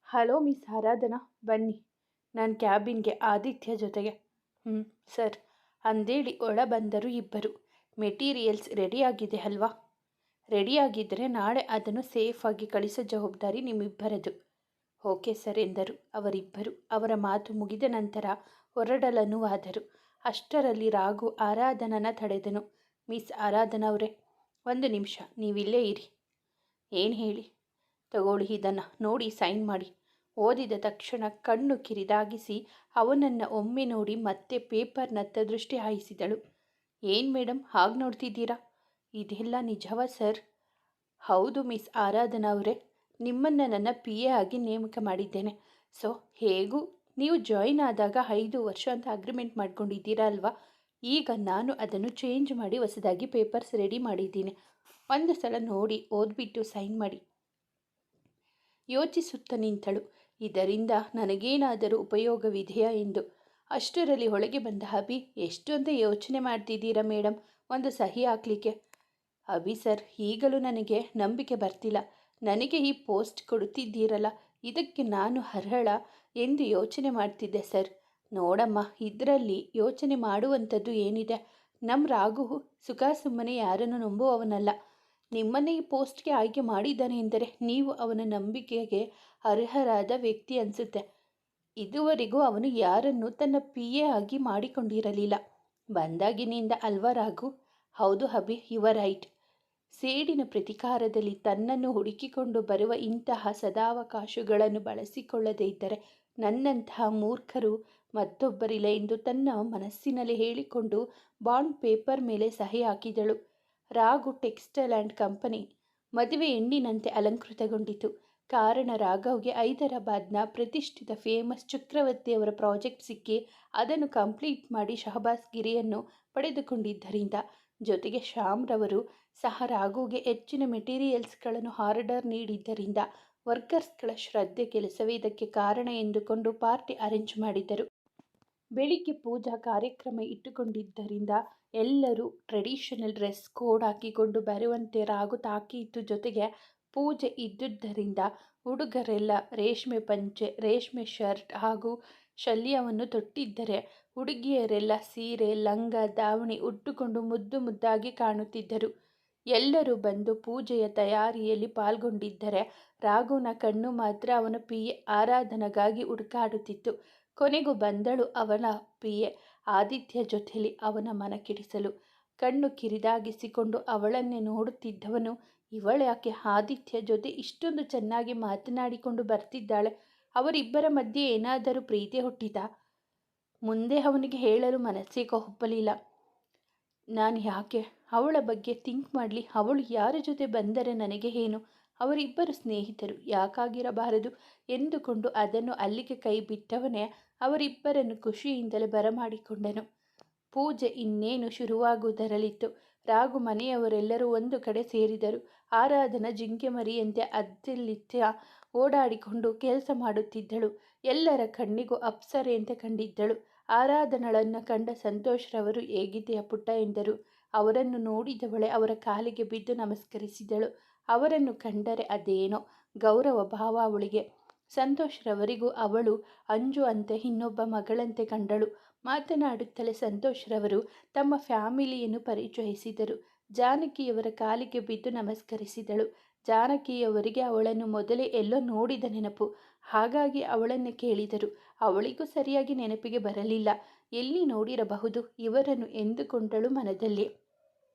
Hello miss ಆರಾಧನಾ, ಬನ್ನಿ ನನ್ನ ಕ್ಯಾಬಿನ್ಗೆ ಆದಿತ್ಯ ಜೊತೆಗೆ. ಸರ್ ಅಂದೇಳಿ ಒಳ ಬಂದರು ಇಬ್ಬರು. ಮೆಟೀರಿಯಲ್ಸ್ ರೆಡಿಯಾಗಿದೆ ಅಲ್ವಾ? ರೆಡಿಯಾಗಿದ್ದರೆ ನಾಳೆ ಅದನ್ನು ಸೇಫಾಗಿ ಕಳಿಸೋ ಜವಾಬ್ದಾರಿ ನಿಮ್ಮಿಬ್ಬರದು. ಓಕೆ ಸರ್ ಎಂದರು ಅವರಿಬ್ಬರು. ಅವರ ಮಾತು ಮುಗಿದ ನಂತರ ಹೊರಡಲನುವಾದರು. ಅಷ್ಟರಲ್ಲಿ ರಾಘು ಆರಾಧನನ ತಡೆದನು. ಮಿಸ್ ಆರಾಧನಾ ಅವರೇ, ಒಂದು ನಿಮಿಷ ನೀವಿಲ್ಲೇ ಇರಿ. ಏನು ಹೇಳಿ? ತಗೊಳ್ಳಿ, ಇದನ್ನು ನೋಡಿ ಸೈನ್ ಮಾಡಿ. ಓದಿದ ತಕ್ಷಣ ಕಣ್ಣು ಕಿರಿದಾಗಿಸಿ ಅವನನ್ನು ಒಮ್ಮೆ ನೋಡಿ ಮತ್ತೆ ಪೇಪರ್ನತ್ತ ದೃಷ್ಟಿ ಹಾಯಿಸಿದಳು. ಏನು ಮೇಡಮ್ ಹಾಗೆ ನೋಡ್ತಿದ್ದೀರಾ? ಇದೆಲ್ಲ ನಿಜವಾ ಸರ್? ಹೌದು ಮಿಸ್ ಆರಾಧನಾ ಅವರೇ, ನಿಮ್ಮನ್ನು ನನ್ನ PA ಆಗಿ ನೇಮಕ ಮಾಡಿದ್ದೇನೆ. ಸೊ ಹೇಗೂ ನೀವು ಜಾಯಿನ್ ಆದಾಗ 5 ವರ್ಷ ಅಂತ ಅಗ್ರಿಮೆಂಟ್ ಮಾಡ್ಕೊಂಡಿದ್ದೀರಾ ಅಲ್ವಾ? ಈಗ ನಾನು ಅದನ್ನು ಚೇಂಜ್ ಮಾಡಿ ಹೊಸದಾಗಿ ಪೇಪರ್ಸ್ ರೆಡಿ ಮಾಡಿದ್ದೀನಿ. ಒಂದು ಸಲ ನೋಡಿ ಓದ್ಬಿಟ್ಟು ಸೈನ್ ಮಾಡಿ. ಯೋಚಿಸುತ್ತಾ ನಿಂತಳು. ಇದರಿಂದ ನನಗೇನಾದರೂ ಉಪಯೋಗವಿದೆಯಾ ಎಂದು. ಅಷ್ಟರಲ್ಲಿ ಒಳಗೆ ಬಂದ ಅಭಿ, ಎಷ್ಟು ಅಂತ ಯೋಚನೆ ಮಾಡ್ತಿದ್ದೀರಾ ಮೇಡಮ್, ಒಂದು ಸಹಿ ಹಾಕಲಿಕ್ಕೆ? ಅಭಿ ಸರ್, ಈಗಲೂ ನನಗೆ ನಂಬಿಕೆ ಬರ್ತಿಲ್ಲ. ನನಗೆ ಈ ಪೋಸ್ಟ್ ಕೊಡುತ್ತಿದ್ದೀರಲ್ಲ, ಇದಕ್ಕೆ ನಾನು ಅರ್ಹಳ ಎಂದು ಯೋಚನೆ ಮಾಡ್ತಿದ್ದೆ ಸರ್. ನೋಡಮ್ಮ, ಇದರಲ್ಲಿ ಯೋಚನೆ ಮಾಡುವಂಥದ್ದು ಏನಿದೆ? ನಮ್ಮ ರಾಘು ಸುಖ ಸುಮ್ಮನೆ ಯಾರನ್ನು ನಂಬುವವನಲ್ಲ. ನಿಮ್ಮನ್ನೇ ಈ ಪೋಸ್ಟ್ಗೆ ಆಯ್ಕೆ ಮಾಡಿದ್ದಾನೆ ಎಂದರೆ ನೀವು ಅವನ ನಂಬಿಕೆಗೆ ಅರ್ಹರಾದ ವ್ಯಕ್ತಿ ಅನಿಸುತ್ತೆ. ಇದುವರೆಗೂ ಅವನು ಯಾರನ್ನು ತನ್ನ PA ಆಗಿ ಮಾಡಿಕೊಂಡಿರಲಿಲ್ಲ. ಬಂದಾಗಿನಿಂದ ಅಲ್ವಾ ರಾಘು? ಹೌದು ಅಭಿ, ಯುವರ್ ರೈಟ್. ಸೇಡಿನ ಪ್ರತಿಕಾರದಲ್ಲಿ ತನ್ನನ್ನು ಹುಡುಕಿಕೊಂಡು ಬರುವ ಇಂತಹ ಸದಾವಕಾಶಗಳನ್ನು ಬಳಸಿಕೊಳ್ಳದೇ ಇದ್ದರೆ ನನ್ನಂತಹ ಮೂರ್ಖರು ಮತ್ತೊಬ್ಬರಿಲ್ಲ ಎಂದು ತನ್ನ ಮನಸ್ಸಿನಲ್ಲಿ ಹೇಳಿಕೊಂಡು ಬಾಂಡ್ ಪೇಪರ್ ಮೇಲೆ ಸಹಿ ಹಾಕಿದಳು. ರಾಘು ಟೆಕ್ಸ್ಟೈಲ್ ಆ್ಯಂಡ್ ಕಂಪನಿ ಮದುವೆ ಹೆಣ್ಣಿನಂತೆ ಅಲಂಕೃತಗೊಂಡಿತು. ಕಾರಣ ರಾಘವ್ಗೆ ಹೈದರಾಬಾದ್ನ ಪ್ರತಿಷ್ಠಿತ ಫೇಮಸ್ ಚಕ್ರವರ್ತಿಯವರ ಪ್ರಾಜೆಕ್ಟ್ ಸಿಕ್ಕಿ ಅದನ್ನು ಕಂಪ್ಲೀಟ್ ಮಾಡಿ ಶಹಬಾಸ್ ಗಿರಿಯನ್ನು ಪಡೆದುಕೊಂಡಿದ್ದರಿಂದ. ಜೊತೆಗೆ ಶ್ಯಾಮ್ರವರು ಸಹ ರಾಘುಗೆ ಹೆಚ್ಚಿನ ಮೆಟೀರಿಯಲ್ಸ್ಗಳನ್ನು ಆರ್ಡರ್ ನೀಡಿದ್ದರಿಂದ ವರ್ಕರ್ಸ್ಗಳ ಶ್ರದ್ಧೆ ಕೆಲಸವೇ ಇದಕ್ಕೆ ಕಾರಣ ಎಂದುಕೊಂಡು ಪಾರ್ಟಿ ಅರೇಂಜ್ ಮಾಡಿದ್ದರು. ಬೆಳಿಗ್ಗೆ ಪೂಜಾ ಕಾರ್ಯಕ್ರಮ ಇಟ್ಟುಕೊಂಡಿದ್ದರಿಂದ ಎಲ್ಲರೂ ಟ್ರೆಡಿಷನಲ್ ಡ್ರೆಸ್ ಕೋಡ್ ಹಾಕಿಕೊಂಡು ಬರುವಂತೆ ರಾಘು ತಾಕೀತು. ಜೊತೆಗೆ ಪೂಜೆ ಇದ್ದುದರಿಂದ ಹುಡುಗರೆಲ್ಲ ರೇಷ್ಮೆ ಪಂಚೆ, ರೇಷ್ಮೆ ಶರ್ಟ್ ಹಾಗೂ ಶಲ್ಯವನ್ನು ತೊಟ್ಟಿದ್ದರೆ ಹುಡುಗಿಯರೆಲ್ಲ ಸೀರೆ, ಲಂಗ, ದಾವಣಿ ಉಟ್ಟುಕೊಂಡು ಮುದ್ದು ಮುದ್ದಾಗಿ ಕಾಣುತ್ತಿದ್ದರು. ಎಲ್ಲರೂ ಬಂದು ಪೂಜೆಯ ತಯಾರಿಯಲ್ಲಿ ಪಾಲ್ಗೊಂಡಿದ್ದರೆ ರಾಘುನ ಕಣ್ಣು ಮಾತ್ರ ಅವನ PA ಆರಾಧನೆಗಾಗಿ ಹುಡುಕಾಡುತ್ತಿತ್ತು. ಕೊನೆಗೂ ಬಂದಳು ಅವನ PA ಆದಿತ್ಯ ಜೊತೆಲಿ ಅವನ ಮನ ಕೆಡಿಸಲು. ಕಣ್ಣು ಕಿರಿದಾಗಿಸಿಕೊಂಡು ಅವಳನ್ನೇ ನೋಡುತ್ತಿದ್ದವನು, ಇವಳ್ಯಾಕೆ ಆದಿತ್ಯ ಜೊತೆ ಇಷ್ಟೊಂದು ಚೆನ್ನಾಗಿ ಮಾತನಾಡಿಕೊಂಡು ಬರ್ತಿದ್ದಾಳೆ? ಅವರಿಬ್ಬರ ಮಧ್ಯೆ ಏನಾದರೂ ಪ್ರೀತಿ ಹುಟ್ಟಿತಾ? ಮುಂದೆ ಅವನಿಗೆ ಹೇಳಲು ಮನಸ್ಸೇಕೋ ಒಪ್ಪಲಿಲ್ಲ. ನಾನು ಯಾಕೆ ಅವಳ ಬಗ್ಗೆ ಥಿಂಕ್ ಮಾಡಲಿ? ಅವಳು ಯಾರ ಜೊತೆ ಬಂದರೆ ನನಗೆ ಏನು? ಅವರಿಬ್ಬರು ಸ್ನೇಹಿತರು, ಯಾಕಾಗಿರಬಾರದು ಎಂದುಕೊಂಡು ಅದನ್ನು ಅಲ್ಲಿಗೆ ಕೈ ಬಿಟ್ಟವನೇ ಅವರಿಬ್ಬರನ್ನು ಖುಷಿಯಿಂದಲೇ ಬರಮಾಡಿಕೊಂಡನು. ಪೂಜೆ ಇನ್ನೇನು ಶುರುವಾಗುವುದರಲ್ಲಿತ್ತು. ರಾಘು ಮನೆಯವರೆಲ್ಲರೂ ಒಂದು ಕಡೆ ಸೇರಿದರು. ಆರಾಧನಾ ಜಿಂಕೆ ಮರಿಯಂತೆ ಅತ್ತಿತ್ತ ಓಡಾಡಿಕೊಂಡು ಕೆಲಸ ಮಾಡುತ್ತಿದ್ದಳು. ಎಲ್ಲರ ಕಣ್ಣಿಗೂ ಅಪ್ಸರೆಯಂತೆ ಕಂಡಿದ್ದಳು. ಆರಾಧನಳನ್ನು ಕಂಡ ಸಂತೋಷ್ರವರು, ಹೇಗಿದೆಯಾ ಪುಟ್ಟ ಎಂದರು. ಅವರನ್ನು ನೋಡಿದವಳೆ ಅವರ ಕಾಲಿಗೆ ಬಿದ್ದು ನಮಸ್ಕರಿಸಿದಳು. ಅವರನ್ನು ಕಂಡರೆ ಅದೇನೋ ಗೌರವ ಭಾವ ಅವಳಿಗೆ. ಸಂತೋಷ್ರವರಿಗೂ ಅವಳು ಅಂಜು ಅಂತೆ ಇನ್ನೊಬ್ಬ ಮಗಳಂತೆ ಕಂಡಳು. ಮಾತನಾಡುತ್ತಲೇ ಸಂತೋಷ್ರವರು ತಮ್ಮ ಫ್ಯಾಮಿಲಿಯನ್ನು ಪರಿಚಯಿಸಿದರು. ಜಾನಕಿಯವರ ಕಾಲಿಗೆ ಬಿದ್ದು ನಮಸ್ಕರಿಸಿದಳು. ಜಾನಕಿಯವರಿಗೆ ಅವಳನ್ನು ಮೊದಲೇ ಎಲ್ಲೋ ನೋಡಿದ ನೆನಪು. ಹಾಗಾಗಿ ಅವಳನ್ನು ಕೇಳಿದರು. ಅವಳಿಗೂ ಸರಿಯಾಗಿ ನೆನಪಿಗೆ ಬರಲಿಲ್ಲ. ಎಲ್ಲಿ ನೋಡಿರಬಹುದು ಇವರನ್ನು ಎಂದುಕೊಂಡಳು ಮನದಲ್ಲಿ.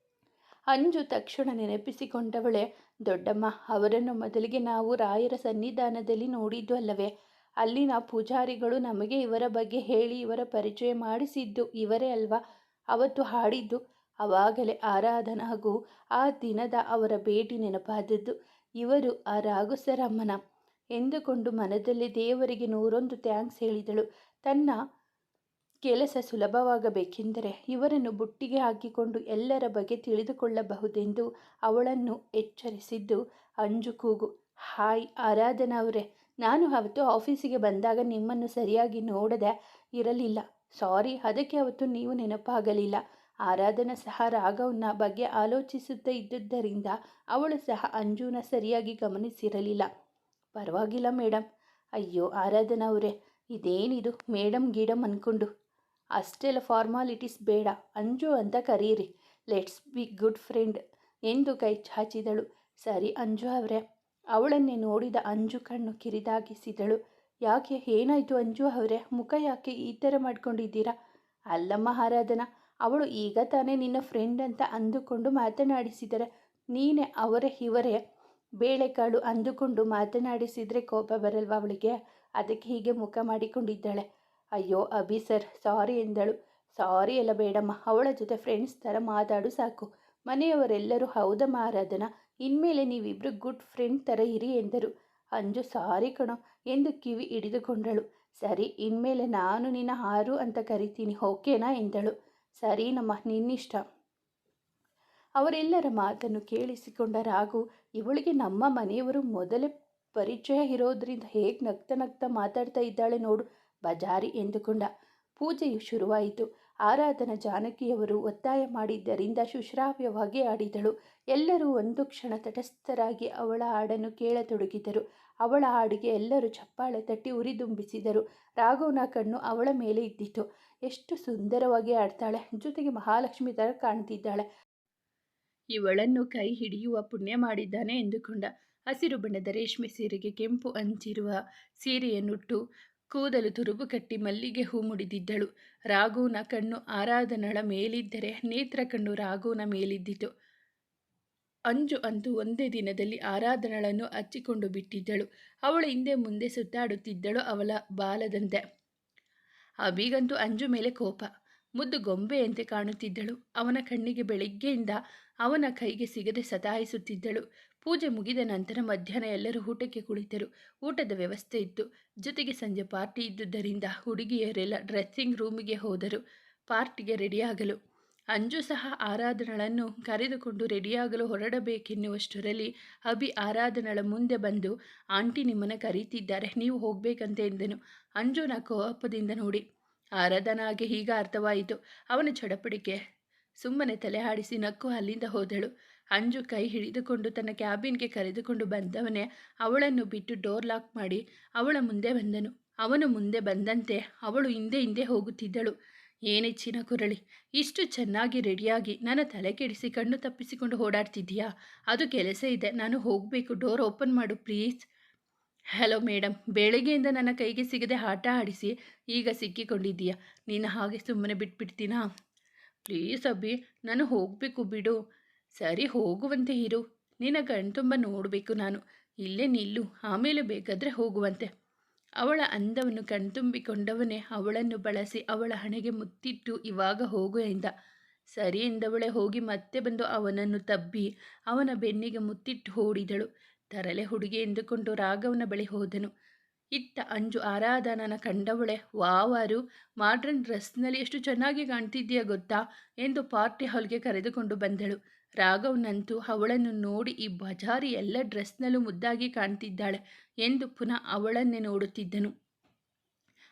ಅಂಜು ತಕ್ಷಣ ನೆನಪಿಸಿಕೊಂಡವಳೆ, ದೊಡ್ಡಮ್ಮ, ಅವರನ್ನು ಮೊದಲಿಗೆ ನಾವು ರಾಯರ ಸನ್ನಿಧಾನದಲ್ಲಿ ನೋಡಿದ್ದು ಅಲ್ಲವೇ? ಅಲ್ಲಿನ ಪೂಜಾರಿಗಳು ನಮಗೆ ಇವರ ಬಗ್ಗೆ ಹೇಳಿ ಇವರ ಪರಿಚಯ ಮಾಡಿಸಿದ್ದು ಇವರೇ ಅಲ್ವಾ? ಅವತ್ತು ಹಾಡಿದ್ದು. ಆವಾಗಲೇ ಆರಾಧನಾಗೂ ಆ ದಿನದ ಅವರ ಭೇಟಿ ನೆನಪಾದದ್ದು. ಇವರು ಆ ರಾಘು ಸರ್ ಅಮ್ಮನ ಎಂದುಕೊಂಡು ಮನದಲ್ಲಿ ದೇವರಿಗೆ 101 ಥ್ಯಾಂಕ್ಸ್ ಹೇಳಿದಳು. ತನ್ನ ಕೆಲಸ ಸುಲಭವಾಗಬೇಕೆಂದರೆ ಇವರನ್ನು ಬುಟ್ಟಿಗೆ ಹಾಕಿಕೊಂಡು ಎಲ್ಲರ ಬಗ್ಗೆ ತಿಳಿದುಕೊಳ್ಳಬಹುದೆಂದು ಅವಳನ್ನು ಎಚ್ಚರಿಸಿದ್ದು ಅಂಜು ಕೂಗು. ಹಾಯ್ ಆರಾಧನಾ ಅವರೇ, ನಾನು ಅವತ್ತು ಆಫೀಸಿಗೆ ಬಂದಾಗ ನಿಮ್ಮನ್ನು ಸರಿಯಾಗಿ ನೋಡದೆ ಇರಲಿಲ್ಲ. ಸಾರಿ, ಅದಕ್ಕೆ ಅವತ್ತು ನೀವು ನೆನಪಾಗಲಿಲ್ಲ. ಆರಾಧನಾ ಸಹ ರಾಘವ್ನ ಬಗ್ಗೆ ಆಲೋಚಿಸುತ್ತಾ ಇದ್ದುದರಿಂದ ಅವಳು ಸಹ ಅಂಜುನ ಸರಿಯಾಗಿ ಗಮನಿಸಿರಲಿಲ್ಲ. ಪರವಾಗಿಲ್ಲ ಮೇಡಮ್. ಅಯ್ಯೋ ಆರಾಧನಾ ಅವರೇ, ಇದೇನಿದು ಮೇಡಮ್ ಗೀಡಮ್ ಅಂದ್ಕೊಂಡು ಅಷ್ಟೆಲ್ಲ ಫಾರ್ಮಾಲಿಟೀಸ್ ಬೇಡ, ಅಂಜು ಅಂತ ಕರೀರಿ, ಲೆಟ್ಸ್ ಬಿ ಗುಡ್ ಫ್ರೆಂಡ್ ಎಂದು ಕೈ ಚಾಚಿದಳು. ಸರಿ ಅಂಜು ಅವರೇ. ಅವಳನ್ನೇ ನೋಡಿದ ಅಂಜು ಕಣ್ಣು ಕಿರಿದಾಗಿಸಿದಳು. ಯಾಕೆ, ಏನಾಯಿತು ಅಂಜು ಅವರೇ, ಮುಖ ಯಾಕೆ ಈ ಥರ ಮಾಡ್ಕೊಂಡಿದ್ದೀರಾ? ಅಲ್ಲಮ್ಮ ಆರಾಧನಾ, ಅವಳು ಈಗ ತಾನೇ ನಿನ್ನ ಫ್ರೆಂಡ್ ಅಂತ ಅಂದುಕೊಂಡು ಮಾತನಾಡಿಸಿದರೆ ನೀನೇ ಅವರೇ ಇವರೇ ಬೇಳೆಕಾಳು ಅಂದುಕೊಂಡು ಮಾತನಾಡಿಸಿದರೆ ಕೋಪ ಬರಲ್ವಾ ಅವಳಿಗೆ? ಅದಕ್ಕೆ ಹೀಗೆ ಮುಖ ಮಾಡಿಕೊಂಡಿದ್ದಾಳೆ. ಅಯ್ಯೋ ಅಭಿ ಸರ್, ಸಾರಿ ಎಂದಳು. ಸಾರಿ ಎಲ್ಲ ಬೇಡಮ್ಮ, ಅವಳ ಜೊತೆ ಫ್ರೆಂಡ್ಸ್ ಥರ ಮಾತಾಡು ಸಾಕು. ಮನೆಯವರೆಲ್ಲರೂ ಹೌದಮ್ಮ ಆರಾಧನಾ, ಇನ್ಮೇಲೆ ನೀವಿಬ್ಬರು ಗುಡ್ ಫ್ರೆಂಡ್ ಥರ ಇರಿ ಎಂದರು. ಅಂಜು ಸಾರಿ ಕಣೋ ಎಂದು ಕಿವಿ ಹಿಡಿದುಕೊಂಡಳು. ಸರಿ, ಇನ್ಮೇಲೆ ನಾನು ನಿನ್ನ ಹಾರು ಅಂತ ಕರಿತೀನಿ, ಓಕೆನಾ ಎಂದಳು. ಸರಿನಮ್ಮ, ನಿನ್ನಿಷ್ಟ. ಅವರೆಲ್ಲರ ಮಾತನ್ನು ಕೇಳಿಸಿಕೊಂಡ ರಾಘು, ಇವಳಿಗೆ ನಮ್ಮ ಮನೆಯವರು ಮೊದಲೇ ಪರಿಚಯ ಇರೋದ್ರಿಂದ ಹೇಗೆ ನಗ್ತಾ ನಗ್ತಾ ಮಾತಾಡ್ತಾ ಇದ್ದಾಳೆ ನೋಡು, ಬಜಾರಿ ಎಂದುಕೊಂಡ. ಪೂಜೆಯು ಶುರುವಾಯಿತು. ಆರಾಧನಾ ಜಾನಕಿಯವರು ಒತ್ತಾಯ ಮಾಡಿದ್ದರಿಂದ ಸುಶ್ರಾವ್ಯವಾಗಿ ಆಡಿದಳು. ಎಲ್ಲರೂ ಒಂದು ಕ್ಷಣ ತಟಸ್ಥರಾಗಿ ಅವಳ ಹಾಡನ್ನು ಕೇಳತೊಡಗಿದರು. ಅವಳ ಹಾಡಿಗೆ ಎಲ್ಲರೂ ಚಪ್ಪಾಳೆ ತಟ್ಟಿ ಉರಿದುಂಬಿಸಿದರು. ರಾಘವನ ಕಣ್ಣು ಅವಳ ಮೇಲೆ ಇದ್ದಿತು. ಎಷ್ಟು ಸುಂದರವಾಗಿ ಆಡ್ತಾಳೆ, ಜೊತೆಗೆ ಮಹಾಲಕ್ಷ್ಮಿ ಥರ ಕಾಣ್ತಿದ್ದಾಳೆ. ಇವಳನ್ನು ಕೈ ಹಿಡಿಯುವ ಪುಣ್ಯ ಮಾಡಿದ್ದಾನೆ ಎಂದುಕೊಂಡ. ಹಸಿರು ಬಣ್ಣದ ರೇಷ್ಮೆ ಸೀರೆಗೆ ಕೆಂಪು ಅಂಚಿರುವ ಸೀರೆಯನ್ನುಟ್ಟು ಕೂದಲು ತುರುಬು ಕಟ್ಟಿ ಮಲ್ಲಿಗೆ ಹೂ ಮುಡಿದಿದ್ದಳು. ರಾಘುನ ಕಣ್ಣು ಆರಾಧನಳ ಮೇಲಿದ್ದರೆ ನೇತ್ರ ಕಣ್ಣು ರಾಘುನ ಮೇಲಿದ್ದಿತು. ಅಂಜು ಅಂತೂ ಒಂದೇ ದಿನದಲ್ಲಿ ಆರಾಧನಳನ್ನು ಹಚ್ಚಿಕೊಂಡು ಬಿಟ್ಟಿದ್ದಳು. ಅವಳು ಹಿಂದೆ ಮುಂದೆ ಸುತ್ತಾಡುತ್ತಿದ್ದಳು ಅವಳ ಬಾಲದಂತೆ. ಅಬಿಗಂತೂ ಅಂಜು ಮೇಲೆ ಕೋಪ. ಮುದ್ದು ಗೊಂಬೆಯಂತೆ ಕಾಣುತ್ತಿದ್ದಳು. ಅವನ ಕಣ್ಣಿಗೆ ಬೆಳಿಗ್ಗೆಯಿಂದ ಅವನ ಕೈಗೆ ಸಿಗದೆ ಸತಾಯಿಸುತ್ತಿದ್ದಳು. ಪೂಜೆ ಮುಗಿದ ನಂತರ ಮಧ್ಯಾಹ್ನ ಎಲ್ಲರೂ ಊಟಕ್ಕೆ ಕುಳಿತರು. ಊಟದ ವ್ಯವಸ್ಥೆ ಇತ್ತು. ಜೊತೆಗೆ ಸಂಜೆ ಪಾರ್ಟಿ ಇದ್ದುದರಿಂದ ಹುಡುಗಿಯರೆಲ್ಲ ಡ್ರೆಸ್ಸಿಂಗ್ ರೂಮಿಗೆ ಹೋದರು ಪಾರ್ಟಿಗೆ ರೆಡಿಯಾಗಲು. ಅಂಜು ಸಹ ಆರಾಧನಳನ್ನು ಕರೆದುಕೊಂಡು ರೆಡಿಯಾಗಲು ಹೊರಡಬೇಕೆನ್ನುವಷ್ಟರಲ್ಲಿ ಅಭಿ ಆರಾಧನಳ ಮುಂದೆ ಬಂದು, ಆಂಟಿ ನಿಮ್ಮನ್ನು ಕರೀತಿದ್ದಾರೆ, ನೀವು ಹೋಗಬೇಕಂತೆ ಎಂದನು. ಅಂಜುನ ಕೋಪದಿಂದ ನೋಡಿ ಆರಾಧನಾಗೆ ಈಗ ಅರ್ಥವಾಯಿತು. ಅವನ ಚಡಪಡಿಕೆ ಸುಮ್ಮನೆ ತಲೆ ಆಡಿಸಿ ನಕ್ಕು ಅಲ್ಲಿಂದ ಹೋದಳು. ಅಂಜು ಕೈ ಹಿಡಿದುಕೊಂಡು ತನ್ನ ಕ್ಯಾಬಿನ್ಗೆ ಕರೆದುಕೊಂಡು ಬಂದವನೇ ಅವಳನ್ನು ಬಿಟ್ಟು ಡೋರ್ ಲಾಕ್ ಮಾಡಿ ಅವಳ ಮುಂದೆ ಬಂದನು. ಅವನು ಮುಂದೆ ಬಂದಂತೆ ಅವಳು ಹಿಂದೆ ಹಿಂದೆ ಹೋಗುತ್ತಿದ್ದಳು. ಏನೆಚ್ಚಿನ ಕುರಳಿ, ಇಷ್ಟು ಚೆನ್ನಾಗಿ ರೆಡಿಯಾಗಿ ನನ್ನ ತಲೆ ಕೆಡಿಸಿ ಕಣ್ಣು ತಪ್ಪಿಸಿಕೊಂಡು ಓಡಾಡ್ತಿದ್ದೀಯಾ? ಅದು ಕೆಲಸ ಇದೆ, ನಾನು ಹೋಗಬೇಕು, ಡೋರ್ ಓಪನ್ ಮಾಡು ಪ್ಲೀಸ್. ಹಲೋ ಮೇಡಮ್, ಬೆಳಗ್ಗೆಯಿಂದ ನನ್ನ ಕೈಗೆ ಸಿಗದೆ ಆಟ ಆಡಿಸಿ ಈಗ ಸಿಕ್ಕಿಕೊಂಡಿದ್ದೀಯಾ? ನೀನು ಹಾಗೆ ಸುಮ್ಮನೆ ಬಿಟ್ಬಿಡ್ತೀನಾ? ಪ್ಲೀಸ್ ಅಭಿ, ನಾನು ಹೋಗಬೇಕು ಬಿಡು. ಸರಿ, ಹೋಗುವಂತೆ ಇರು. ನಿನ್ನ ಕಣ್ತುಂಬ ನೋಡಬೇಕು ನಾನು. ಇಲ್ಲೇ ನಿಲ್ಲು, ಆಮೇಲೆ ಬೇಕಾದರೆ ಹೋಗುವಂತೆ. ಅವಳ ಅಂದವನ್ನು ಕಣ್ತುಂಬಿಕೊಂಡವನೇ ಅವಳನ್ನು ಬಳಸಿ ಅವಳ ಹಣೆಗೆ ಮುತ್ತಿಟ್ಟು ಇವಾಗ ಹೋಗು ಎಂದ. ಸರಿ ಎಂದವಳೆ ಹೋಗಿ ಮತ್ತೆ ಬಂದು ಅವನನ್ನು ತಬ್ಬಿ ಅವನ ಬೆನ್ನಿಗೆ ಮುತ್ತಿಟ್ಟು ಓಡಿದಳು. ತರಲೆ ಹುಡುಗಿ ಎಂದುಕೊಂಡು ರಾಘವನ ಬಳಿ ಹೋದನು. ಇತ್ತ ಅಂಜು ಆರಾಧನನ ಕಂಡವಳೆ, ವಾವಾರು, ಮಾಡ್ರನ್ ಡ್ರೆಸ್ನಲ್ಲಿ ಎಷ್ಟು ಚೆನ್ನಾಗಿ ಕಾಣ್ತಿದ್ದೀಯ ಗೊತ್ತಾ ಎಂದು ಪಾರ್ಟಿ ಹಾಲ್ಗೆ ಕರೆದುಕೊಂಡು ಬಂದಳು. ರಾಘವ್ನಂತೂ ಅವಳನ್ನು ನೋಡಿ ಈ ಬಜಾರಿ ಎಲ್ಲ ಡ್ರೆಸ್ನಲ್ಲೂ ಮುದ್ದಾಗಿ ಕಾಣ್ತಿದ್ದಾಳೆ ಎಂದು ಪುನಃ ಅವಳನ್ನೇ ನೋಡುತ್ತಿದ್ದನು.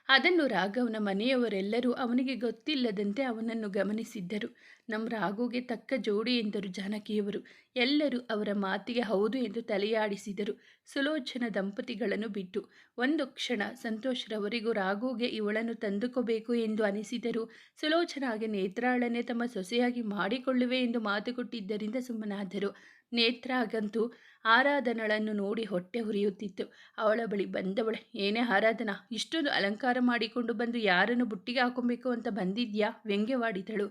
ಅದನ್ನು ರಾಘವನ ಮನೆಯವರೆಲ್ಲರೂ ಅವನಿಗೆ ಗೊತ್ತಿಲ್ಲದಂತೆ ಅವನನ್ನು ಗಮನಿಸಿದ್ದರು. ನಮ್ಮ ರಾಘುಗೆ ತಕ್ಕ ಜೋಡಿ ಎಂದರು ಜಾನಕಿಯವರು. ಎಲ್ಲರೂ ಅವರ ಮಾತಿಗೆ ಹೌದು ಎಂದು ತಲೆಯಾಡಿಸಿದರು, ಸುಲೋಚನ ದಂಪತಿಗಳನ್ನು ಬಿಟ್ಟು. ಒಂದು ಕ್ಷಣ ಸಂತೋಷರವರಿಗೂ ರಾಘುಗೆ ಇವಳನ್ನು ತಂದುಕೋಬೇಕು ಎಂದು ಅನಿಸಿದರು. ಸುಲೋಚನಾಗೆ ನೇತ್ರಾಳನ್ನೇ ತಮ್ಮ ಸೊಸೆಯಾಗಿ ಮಾಡಿಕೊಳ್ಳುವೆ ಎಂದು ಮಾತು ಕೊಟ್ಟಿದ್ದರಿಂದ ಸುಮ್ಮನಾದರು. ನೇತ್ರಾಗಂತೂ ಆರಾಧನಳನ್ನು ನೋಡಿ ಹೊಟ್ಟೆ ಹುರಿಯುತ್ತಿತ್ತು. ಅವಳ ಬಳಿ ಬಂದವಳೆ, ಏನೇ ಆರಾಧನಾ, ಇಷ್ಟೊಂದು ಅಲಂಕಾರ ಮಾಡಿಕೊಂಡು ಬಂದು ಯಾರನ್ನು ಬುಟ್ಟಿಗೆ ಹಾಕೊಬೇಕು ಅಂತ ಬಂದಿದ್ಯಾ? ವ್ಯಂಗ್ಯವಾಡಿದಳು.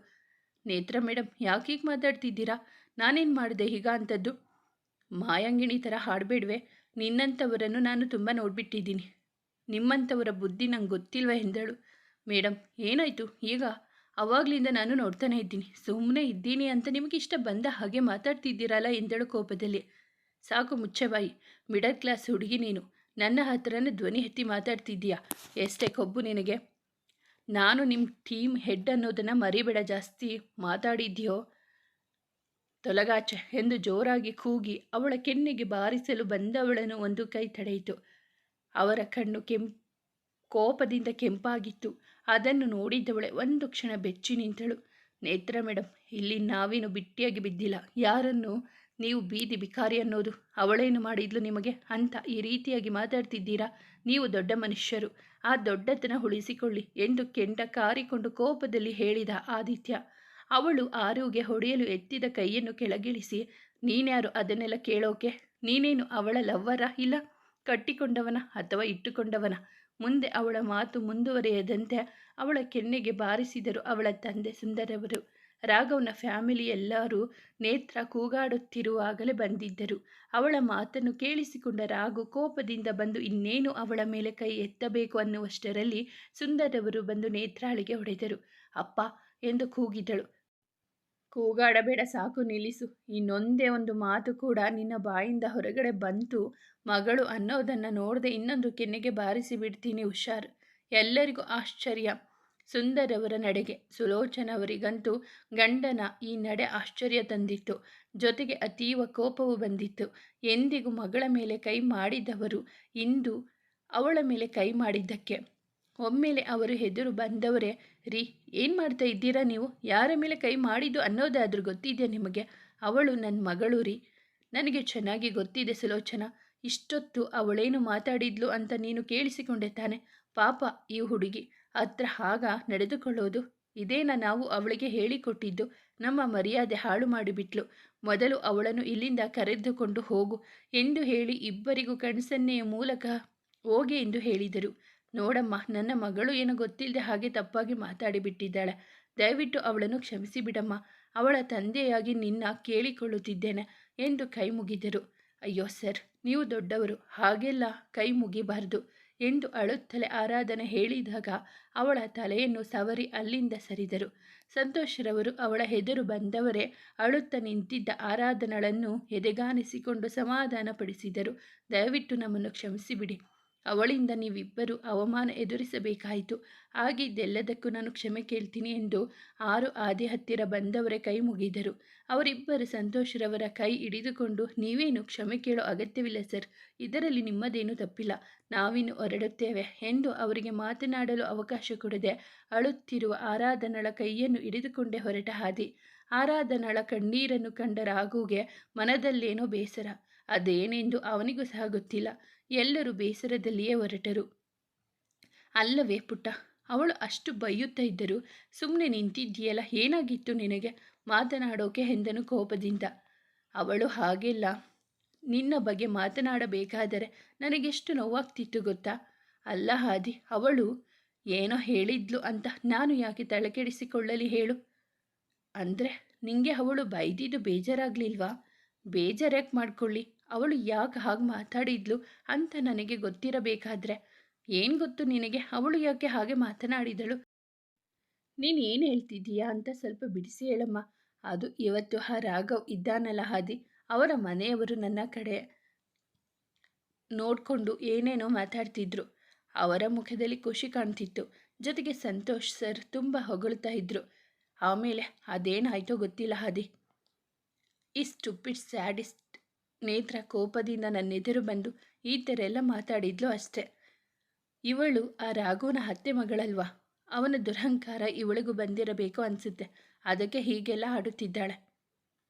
ನೇತ್ರ ಮೇಡಮ್, ಯಾಕೀಗ ಮಾತಾಡ್ತಿದ್ದೀರಾ? ನಾನೇನು ಮಾಡಿದೆ ಈಗ ಅಂಥದ್ದು? ಮಾಯಾಂಗಿಣಿ ಥರ ಹಾಡಬೇಡ್ವೆ. ನಿನ್ನಂಥವರನ್ನು ನಾನು ತುಂಬ ನೋಡಿಬಿಟ್ಟಿದ್ದೀನಿ. ನಿಮ್ಮಂಥವರ ಬುದ್ಧಿ ನಂಗೆ ಗೊತ್ತಿಲ್ವ ಎಂದಳು. ಮೇಡಮ್, ಏನಾಯಿತು ಈಗ? ಅವಾಗಲಿಂದ ನಾನು ನೋಡ್ತಾನೆ ಇದ್ದೀನಿ. ಸುಮ್ಮನೆ ಇದ್ದೀನಿ ಅಂತ ನಿಮಗೆ ಇಷ್ಟ ಬಂದ ಹಾಗೆ ಮಾತಾಡ್ತಿದ್ದೀರಲ್ಲ ಎಂದಳು ಕೋಪದಲ್ಲಿ. ಸಾಕು ಮುಚ್ಚೆ ಬಾಯಿ. ಮಿಡಲ್ ಕ್ಲಾಸ್ ಹುಡುಗಿ ನೀನು. ನನ್ನ ಹತ್ರನೇ ಧ್ವನಿ ಎತ್ತಿ ಮಾತಾಡ್ತಿದ್ದೀಯಾ? ಎಷ್ಟೇ ಕೊಬ್ಬು ನಿನಗೆ? ನಾನು ನಿಮ್ಮ ಟೀಮ್ ಹೆಡ್ ಅನ್ನೋದನ್ನು ಮರಿಬೇಡ. ಜಾಸ್ತಿ ಮಾತಾಡಿದ್ಯೋ ತೊಲಗಾಚೆ ಎಂದು ಜೋರಾಗಿ ಕೂಗಿ ಅವಳ ಕೆನ್ನೆಗೆ ಬಾರಿಸಲು ಬಂದವಳನ್ನು ಒಂದು ಕೈ ತಡೆಯಿತು. ಅವರ ಕಣ್ಣು ಕೋಪದಿಂದ ಕೆಂಪಾಗಿತ್ತು. ಅದನ್ನು ನೋಡಿದ್ದವಳೆ ಒಂದು ಕ್ಷಣ ಬೆಚ್ಚಿ ನಿಂತಳು. ನೇತ್ರ ಮೇಡಮ್, ಇಲ್ಲಿ ನಾವೇನು ಬಿಟ್ಟಿಯಾಗಿ ಬಿದ್ದಿಲ್ಲ. ಯಾರನ್ನು ನೀವು ಬೀದಿ ಬಿಕಾರಿ ಅನ್ನೋದು. ಅವಳೇನು ಮಾಡಿದ್ಲು ನಿಮಗೆ ಅಂತ ಈ ರೀತಿಯಾಗಿ ಮಾತಾಡ್ತಿದ್ದೀರಾ? ನೀವು ದೊಡ್ಡ ಮನುಷ್ಯರು, ಆ ದೊಡ್ಡತನ ಉಳಿಸಿಕೊಳ್ಳಿ ಎಂದು ಕೆಂಡ ಕಾರಿಕೊಂಡು ಕೋಪದಲ್ಲಿ ಹೇಳಿದ ಆದಿತ್ಯ. ಅವಳು ಆರುಗೆ ಹೊಡೆಯಲು ಎತ್ತಿದ ಕೈಯನ್ನು ಕೆಳಗಿಳಿಸಿ, ನೀನ್ಯಾರು ಅದನ್ನೆಲ್ಲ ಕೇಳೋಕೆ? ನೀನೇನು ಅವಳ ಲವ್ವರ, ಇಲ್ಲ ಕಟ್ಟಿಕೊಂಡವನ ಅಥವಾ ಇಟ್ಟುಕೊಂಡವನ? ಮುಂದೆ ಅವಳ ಮಾತು ಮುಂದುವರೆಯದಂತೆ ಅವಳ ಕೆನ್ನೆಗೆ ಬಾರಿಸಿದರು ಅವಳ ತಂದೆ ಸುಂದರವರು. ರಾಘವ್ನ ಫ್ಯಾಮಿಲಿ ಎಲ್ಲರೂ ನೇತ್ರ ಕೂಗಾಡುತ್ತಿರುವಾಗಲೇ ಬಂದಿದ್ದರು. ಅವಳ ಮಾತನ್ನು ಕೇಳಿಸಿಕೊಂಡ ರಾಘು ಕೋಪದಿಂದ ಬಂದು ಇನ್ನೇನು ಅವಳ ಮೇಲೆ ಕೈ ಎತ್ತಬೇಕು ಅನ್ನುವಷ್ಟರಲ್ಲಿ ಸುಂದರವರು ಬಂದು ನೇತ್ರಾಳಿಗೆ ಹೊಡೆದರು. ಅಪ್ಪ ಎಂದು ಕೂಗಿದಳು. ಕೂಗಾಡಬೇಡ, ಸಾಕು, ನಿಲ್ಲಿಸು. ಇನ್ನೊಂದೇ ಒಂದು ಮಾತು ಕೂಡ ನಿನ್ನ ಬಾಯಿಂದ ಹೊರಗಡೆ ಬಂತು ಮಗಳು ಅನ್ನೋದನ್ನು ನೋಡದೆ ಇನ್ನೊಂದು ಕೆನ್ನೆಗೆ ಬಾರಿಸಿ ಬಿಡ್ತೀನಿ, ಹುಷಾರು. ಎಲ್ಲರಿಗೂ ಆಶ್ಚರ್ಯ ಸುಂದರವರ ನಡೆಗೆ. ಸುಲೋಚನವರಿಗಂತೂ ಗಂಡನ ಈ ನಡೆ ಆಶ್ಚರ್ಯ ತಂದಿತ್ತು. ಜೊತೆಗೆ ಅತೀವ ಕೋಪವೂ ಬಂದಿತ್ತು. ಎಂದಿಗೂ ಮಗಳ ಮೇಲೆ ಕೈ ಮಾಡಿದವರು ಇಂದು ಅವಳ ಮೇಲೆ ಕೈ ಮಾಡಿದ್ದಕ್ಕೆ ಒಮ್ಮೆಲೆ ಅವರು ಎದುರು ಬಂದವರೇ. ರೀ, ಏನು ಮಾಡ್ತಾ ಇದ್ದೀರಾ ನೀವು? ಯಾರ ಮೇಲೆ ಕೈ ಮಾಡಿದ್ದು ಅನ್ನೋದಾದ್ರೂ ಗೊತ್ತಿದೆಯಾ ನಿಮಗೆ? ಅವಳು ನನ್ನ ಮಗಳು ರೀ. ನನಗೆ ಚೆನ್ನಾಗಿ ಗೊತ್ತಿದೆ ಸುಲೋಚನಾ. ಇಷ್ಟೊತ್ತು ಅವಳೇನು ಮಾತಾಡಿದ್ಲು ಅಂತ ನೀನು ಕೇಳಿಸಿಕೊಂಡೆ ತಾನೆ? ಪಾಪ ಈ ಹುಡುಗಿ ಹತ್ರ ಆಗ ನಡೆದುಕೊಳ್ಳೋದು ಇದೇನ? ನಾವು ಅವಳಿಗೆ ಹೇಳಿಕೊಟ್ಟಿದ್ದು. ನಮ್ಮ ಮರ್ಯಾದೆ ಹಾಳು ಮಾಡಿಬಿಟ್ಲು. ಮೊದಲು ಅವಳನ್ನು ಇಲ್ಲಿಂದ ಕರೆದುಕೊಂಡು ಹೋಗು ಎಂದು ಹೇಳಿ ಇಬ್ಬರಿಗೂ ಕಣ್ಸನ್ನೆಯ ಮೂಲಕ ಹೋಗಿ ಎಂದು ಹೇಳಿದರು. ನೋಡಮ್ಮ, ನನ್ನ ಮಗಳು ಏನೋ ಗೊತ್ತಿಲ್ಲದೆ ಹಾಗೆ ತಪ್ಪಾಗಿ ಮಾತಾಡಿಬಿಟ್ಟಿದ್ದಾಳೆ. ದಯವಿಟ್ಟು ಅವಳನ್ನು ಕ್ಷಮಿಸಿ ಬಿಡಮ್ಮ. ಅವಳ ತಂದೆಯಾಗಿ ನಿನ್ನ ಕೇಳಿಕೊಳ್ಳುತ್ತಿದ್ದೇನೆ ಎಂದು ಕೈ ಮುಗಿದರು. ಅಯ್ಯೋ ಸರ್, ನೀವು ದೊಡ್ಡವರು, ಹಾಗೆಲ್ಲ ಕೈ ಮುಗಿಬಾರ್ದು ಎಂದು ಅಳುತ್ತಲೇ ಆರಾಧನೆ ಹೇಳಿದಾಗ ಅವಳ ತಲೆಯನ್ನು ಸವರಿ ಅಲ್ಲಿಂದ ಸರಿದರು. ಸಂತೋಷರವರು ಅವಳ ಎದುರು ಬಂದವರೇ ಅಳುತ್ತಾ ನಿಂತಿದ್ದ ಆರಾಧನಳನ್ನು ಎದೆಗಾನಿಸಿಕೊಂಡು ಸಮಾಧಾನಪಡಿಸಿದರು. ದಯವಿಟ್ಟು ನಮ್ಮನ್ನು ಕ್ಷಮಿಸಿಬಿಡಿ. ಅವಳಿಂದ ನೀವಿಬ್ಬರು ಅವಮಾನ ಎದುರಿಸಬೇಕಾಯಿತು. ಆಗಿದ್ದೆಲ್ಲದಕ್ಕೂ ನಾನು ಕ್ಷಮೆ ಕೇಳ್ತೀನಿ ಎಂದು 6 ಆದಿ ಹತ್ತಿರ ಬಂದವರೇ ಕೈ ಮುಗಿದರು. ಅವರಿಬ್ಬರು ಸಂತೋಷರವರ ಕೈ ಹಿಡಿದುಕೊಂಡು, ನೀವೇನು ಕ್ಷಮೆ ಕೇಳೋ ಅಗತ್ಯವಿಲ್ಲ ಸರ್, ಇದರಲ್ಲಿ ನಿಮ್ಮದೇನೂ ತಪ್ಪಿಲ್ಲ, ನಾವಿನ್ನು ಹೊರಡುತ್ತೇವೆ ಎಂದು ಅವರಿಗೆ ಮಾತನಾಡಲು ಅವಕಾಶ ಕೊಡದೆ ಅಳುತ್ತಿರುವ ಆರಾಧನಳ ಕೈಯನ್ನು ಹಿಡಿದುಕೊಂಡೇ ಹೊರಟ ಹಾದಿ. ಆರಾಧನಳ ಕಣ್ಣೀರನ್ನು ಕಂಡ ರಾಘುಗೆ ಮನದಲ್ಲೇನೋ ಬೇಸರ. ಅದೇನೆಂದು ಅವನಿಗೂ ಸಹ ಗೊತ್ತಿಲ್ಲ. ಎಲ್ಲರೂ ಬೇಸರದಲ್ಲಿಯೇ ಹೊರಟರು. ಅಲ್ಲವೇ ಪುಟ್ಟ, ಅವಳು ಅಷ್ಟು ಬೈಯುತ್ತಾ ಇದ್ದರು ಸುಮ್ಮನೆ ನಿಂತಿದ್ದೀಯಲ್ಲ, ಏನಾಗಿತ್ತು ನಿನಗೆ? ಮಾತನಾಡೋಕೆ ಎಂದನು ಕೋಪದಿಂದ. ಅವಳು ಹಾಗೆಲ್ಲ ನಿನ್ನ ಬಗ್ಗೆ ಮಾತನಾಡಬೇಕಾದರೆ ನನಗೆಷ್ಟು ನೋವಾಗ್ತಿತ್ತು ಗೊತ್ತಾ? ಅಲ್ಲ ಹಾದಿ, ಅವಳು ಏನೋ ಹೇಳಿದ್ಲು ಅಂತ ನಾನು ಯಾಕೆ ತಲೆಕೆಡಿಸಿಕೊಳ್ಳಲಿ ಹೇಳು? ಅಂದರೆ ನಿಂಗೆ ಅವಳು ಬೈದಿದ್ದು ಬೇಜಾರಾಗಲಿಲ್ವಾ? ಬೇಜಾರ್ಯಾಕೆ ಮಾಡ್ಕೊಳ್ಳಿ? ಅವಳು ಯಾಕೆ ಹಾಗೆ ಮಾತಾಡಿದ್ಲು ಅಂತ ನನಗೆ ಗೊತ್ತಿರಬೇಕಾದ್ರೆ. ಏನು ಗೊತ್ತು ನಿನಗೆ ಅವಳು ಯಾಕೆ ಹಾಗೆ ಮಾತನಾಡಿದಳು? ನೀನು ಏನು ಹೇಳ್ತಿದ್ದೀಯಾ ಅಂತ ಸ್ವಲ್ಪ ಬಿಡಿಸಿ ಹೇಳಮ್ಮ. ಅದು ಇವತ್ತು ಆ ರಾಘವ್ ಇದ್ದಾನಲ್ಲ ಹಾದಿ, ಅವರ ಮನೆಯವರು ನನ್ನ ಕಡೆ ನೋಡಿಕೊಂಡು ಏನೇನೋ ಮಾತಾಡ್ತಿದ್ರು. ಅವರ ಮುಖದಲ್ಲಿ ಖುಷಿ ಕಾಣ್ತಿತ್ತು. ಜೊತೆಗೆ ಸಂತೋಷ್ ಸರ್ ತುಂಬ ಹೊಗಳ್ತಾ ಇದ್ರು. ಆಮೇಲೆ ಅದೇನಾಯ್ತೋ ಗೊತ್ತಿಲ್ಲ ಹಾದಿ. ಈ ಸ್ಟುಪಿಡ್ ಸ್ಯಾಡಿಸ್ಟ್ ನೇತ್ರ ಕೋಪದಿಂದ ನನ್ನೆದುರು ಬಂದು ಈ ಥರ ಎಲ್ಲ ಮಾತಾಡಿದ್ಲು ಅಷ್ಟೆ. ಇವಳು ಆ ರಾಘುನ ಅತ್ತೆ ಮಗಳಲ್ವಾ? ಅವನ ದುರಹಂಕಾರ ಇವಳಿಗೂ ಬಂದಿರಬೇಕು ಅನಿಸುತ್ತೆ. ಅದಕ್ಕೆ ಹೀಗೆಲ್ಲ ಆಡುತ್ತಿದ್ದಾಳೆ.